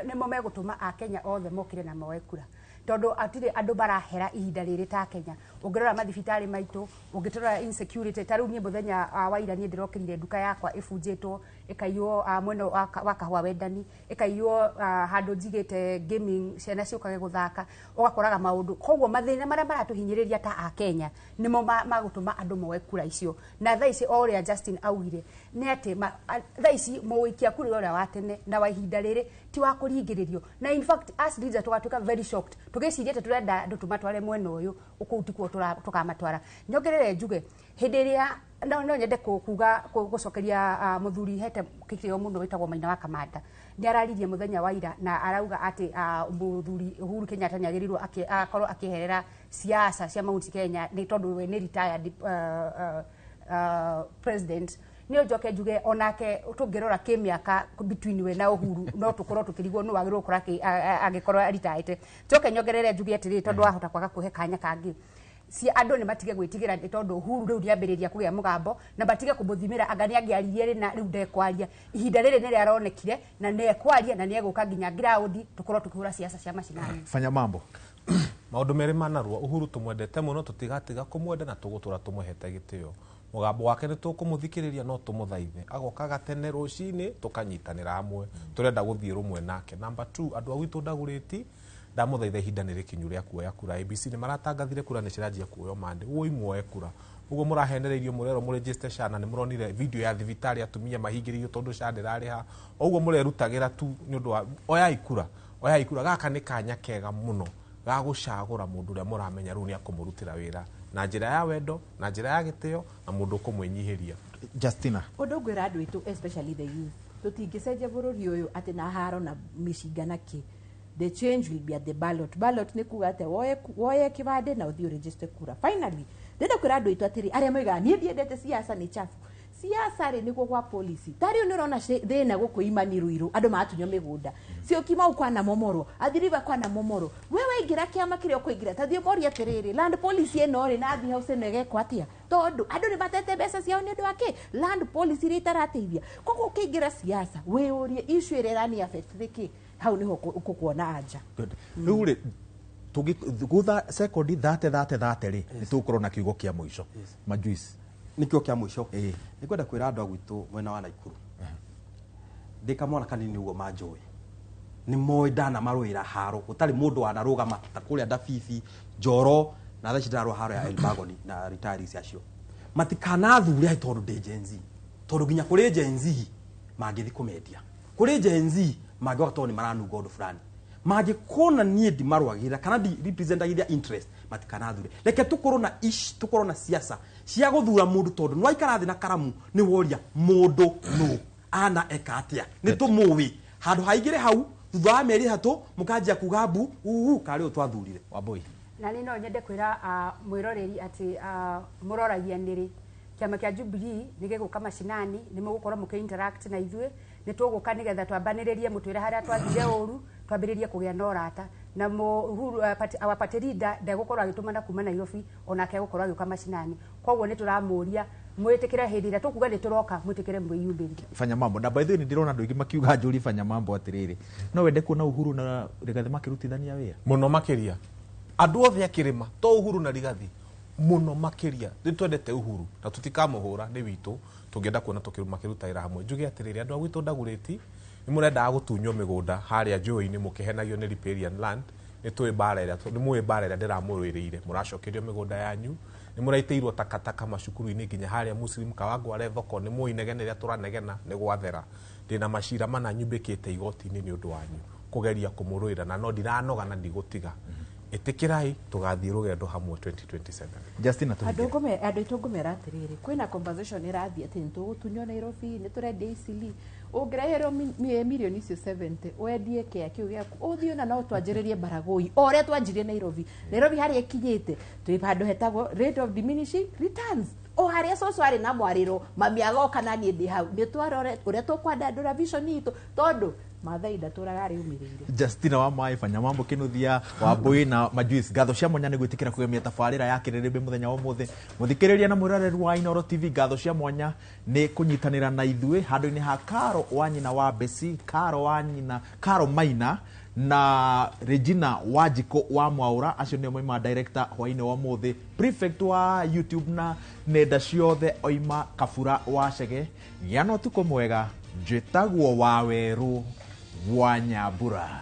nimo megutuma a Kenya othe mokire na moe kura tondu atire andu barahera ihinda riri ta Kenya ungirora mathibitari maitu ungitora insecurity taru nie muthenya wa ira nie ndirokirire nduka yakwa ibunjitwo ikaiywo mweno wa kahwa wendani ikaiywo handu njigite gaming ciana ciukage guthaka ugakoraga maundu koguo mathina maria maratuhinyiriria ta a Kenya nimo magutuma andu moe kura icio na thaa ici oria Justin augire ni ati thaa ici muwikia kura uria wa tene na wa ihinda riri ti wa kuringiririo na in fact as leaders tugatuka very shocked tugiciria ati turenda andu tumatware mweno uyu ukutikwo tukamatwara nyogerere njuge hindi iria no nyende kuga gucokeria muthuri hete kikio muno witagwo Maina wa Kamanda ni araririe muthenya wa ira na arauga ati muthuri Uhuru Kenyatta ni agirirwo akorwo akiherera siasa cia Mount Kenya ni tondu we ni retired president ni njoke njuge onake tungirora kimiaka between we na Uhuru no tukorwo tukirigwo no wagirwo kora agikorwo retired njoke nyongerere njuge atiri tondu wahota kwaga kuhe kanya kangi si andu ni matige gwitigira tondu Uhuru riu riambiriria kugia mugambo na batige kumuthimira agani angiaririe na riu ndekwaria ihinda riri ni riaronekire na nekwaria na nieguka nginya ground tukorwo tukihura siasa cia mashinani fanya mambo maundu meri manarua Uhuru tumwendete muno tutigatiga kumwenda na tugutura tumuhete gitio mugambo wake ni tukumuthikiriria no tumuthaithe agoka gatene rucini tukanyitanira hamwe turenda guthie rumwe nake number 2 andu awitu ndaguriti ndamuthaithe ihinda ni rikinyu ria kuoya kura ABC ni maratangathire kura ni ciranjia kuoyo mande woi muoye kura uguo murahenereirio murero mu register shana ni muronire video ya thibitari atumia mahingiririo tondu shandira riha uguo murerutagira tu ni undu wa oya ikura gaka ni kanya kega muno ga gucagura mundu ria muramenya ru ni akumurutira wira na njira ya wendo na njira ya gitio na mundu kumwenyihiria Justina undu ngwira andu itu especially the youth tutingicenjia bururi uyu ati na haro na micingana ki the change will be at the ballot ni kuga ate woye kibande na uthio register kura finally ndenda kwira andu itu atiri aria moiga nie ndiendete siasa ni chafu siasa ri niguo gwa policy tari ni rona thina guku imani ruiru andu matunyo migunda cio kima ukwana momoro athiriva kwana momoro wewe ingira kiama kirio kuingira tathio mori atiriri land policy eno ri na thi house nege kwatia tondu andu ni batete mbeca ciao ni andu ake land policy ri tarateithia koguo ukiingira siasa we urie issue ri rani affect thiki hau niho ukukuona anja good riu ri tugitha second 30 ri ni tukorwo na kiugo kia muico majuice nikio kia muico ni kwenda kwira andu agwitu mwena wa Naikuru ndikamona kanini ugo manjui ni moi dana marwira haro utari mundu wanarugama ta kuria ndabibi njoro na thaci ndarwa haro ya Elbagoni na retirees acio matikana thuri tondu de Gen Z tondu ginya kuri Gen Z mangithi kumendia kuri Gen Z magwa toni maranu godo fulani magi kona nie di marwagira kana di representagira interest matikana thure reke tukorwo na siasa cia guthura mundu tondu no aikara thi na karamu ni woria mundu no ana ekatia ni tumuwi handu haigire hau thutha wa meri hatu mukanjia kugambu kari utwathurire waboi na ni no nyende kwira mwiroreri ati muroragia niri kiama kia Jubilee nigiguka mashinani ni mugukorwo muke interact na ithue ni tuguka nigetha twambaniririe mutwira haria twathire uru twambĩrĩrie kũgĩa na ũrata na Uhuru our party leader ndegũkorwo agĩtũmana kuma Nairobi onake egũkorwo agĩũka macinani koguo nĩ tũramũria mwĩtĩkĩre hĩndĩ ĩrĩa tũkuga nĩ tũroka mwĩtĩkĩre mwĩyumbĩrie Fanya Mambo na by the way ndirona andũ aingĩ makiuga njũri Fanya Mambo atirĩrĩ no wende kuona Uhuru na Rigathi makĩrutithania wĩra mũno makĩria andũ othe a Kĩrĩma to Uhuru na Rigathi mũno makĩria nĩ twendete Uhuru na tũtikamũhũra nĩ witũ tũngĩenda kuona makĩruta wĩra hamwe njuge atĩrĩrĩ andũ a gwitũ Ndagũrĩti nĩ mũrendaga gũtunywo mĩgũnda harĩa njũĩ-inĩ mũkĩhenagio nĩ riparian land nĩ twĩ mbara ĩrĩa nĩ mũĩ mbara ĩrĩa ndĩramũrũĩrĩire mũracokerio mĩgũnda yanyu nĩ mũraitĩirwo takataka macukuru-inĩ nginya harĩa Muslim Kawangware thoko nĩ mũĩ inegene rĩrĩa tũranegena nĩ gwathera ndĩna macira mana nyumbĩkĩte igoti-inĩ nĩ ũndũ wanyu kũgeria kũmũrũĩra na no ndiranoga na ndigũtiga ĩtĩkĩrai tũgathiĩ rũgendo hamwe 2027 Justina andũ aitũ ngũmera atĩrĩrĩ kwĩna conversation ĩrathiĩ atĩ nĩ tũgũtunywo Nairobi nĩ tũrendia icili ũngĩreherwo milioni icio 70 wendie kĩa kĩu gĩaku ũthiĩ na no twanjĩrĩrie Baragoi o ũrĩa twanjirie Nairobi harĩa ĩkinyĩte twĩ handũ hetagwo rate of diminishing returns o harĩa cũcũ arĩ na mwarĩro mami agoka na niĩ ndĩ hau nĩ twarore ũrĩa tũkwandandũra vision itũ tondũ Mathai ndatũraga arĩ umĩrĩire Justina wa Mai Fanya Mambo Kĩnuthia wa Mbui na Majuice ngatho cia mwanya nĩ gwĩtĩkĩra kũgemia tabarĩra ya Kĩrĩrĩmbĩ mũthenya wa ũmũthĩ mũthikĩrĩria na mwĩroreri wa Inooro TV ngatho cia mwanya nĩ kũnyitanĩra na ithuĩ handũ-inĩ ha Karo wa nyina wa Besi Karo Maina na Regina Wanjiko wa Mwaura acio nĩo moima director hwainĩ wa ũmũthĩ prefect wa YouTube na nenda ciothe oima Kabura wa Chege gĩa na ũtukũ mwega njĩtagwo wa Werũ wa Nyambura.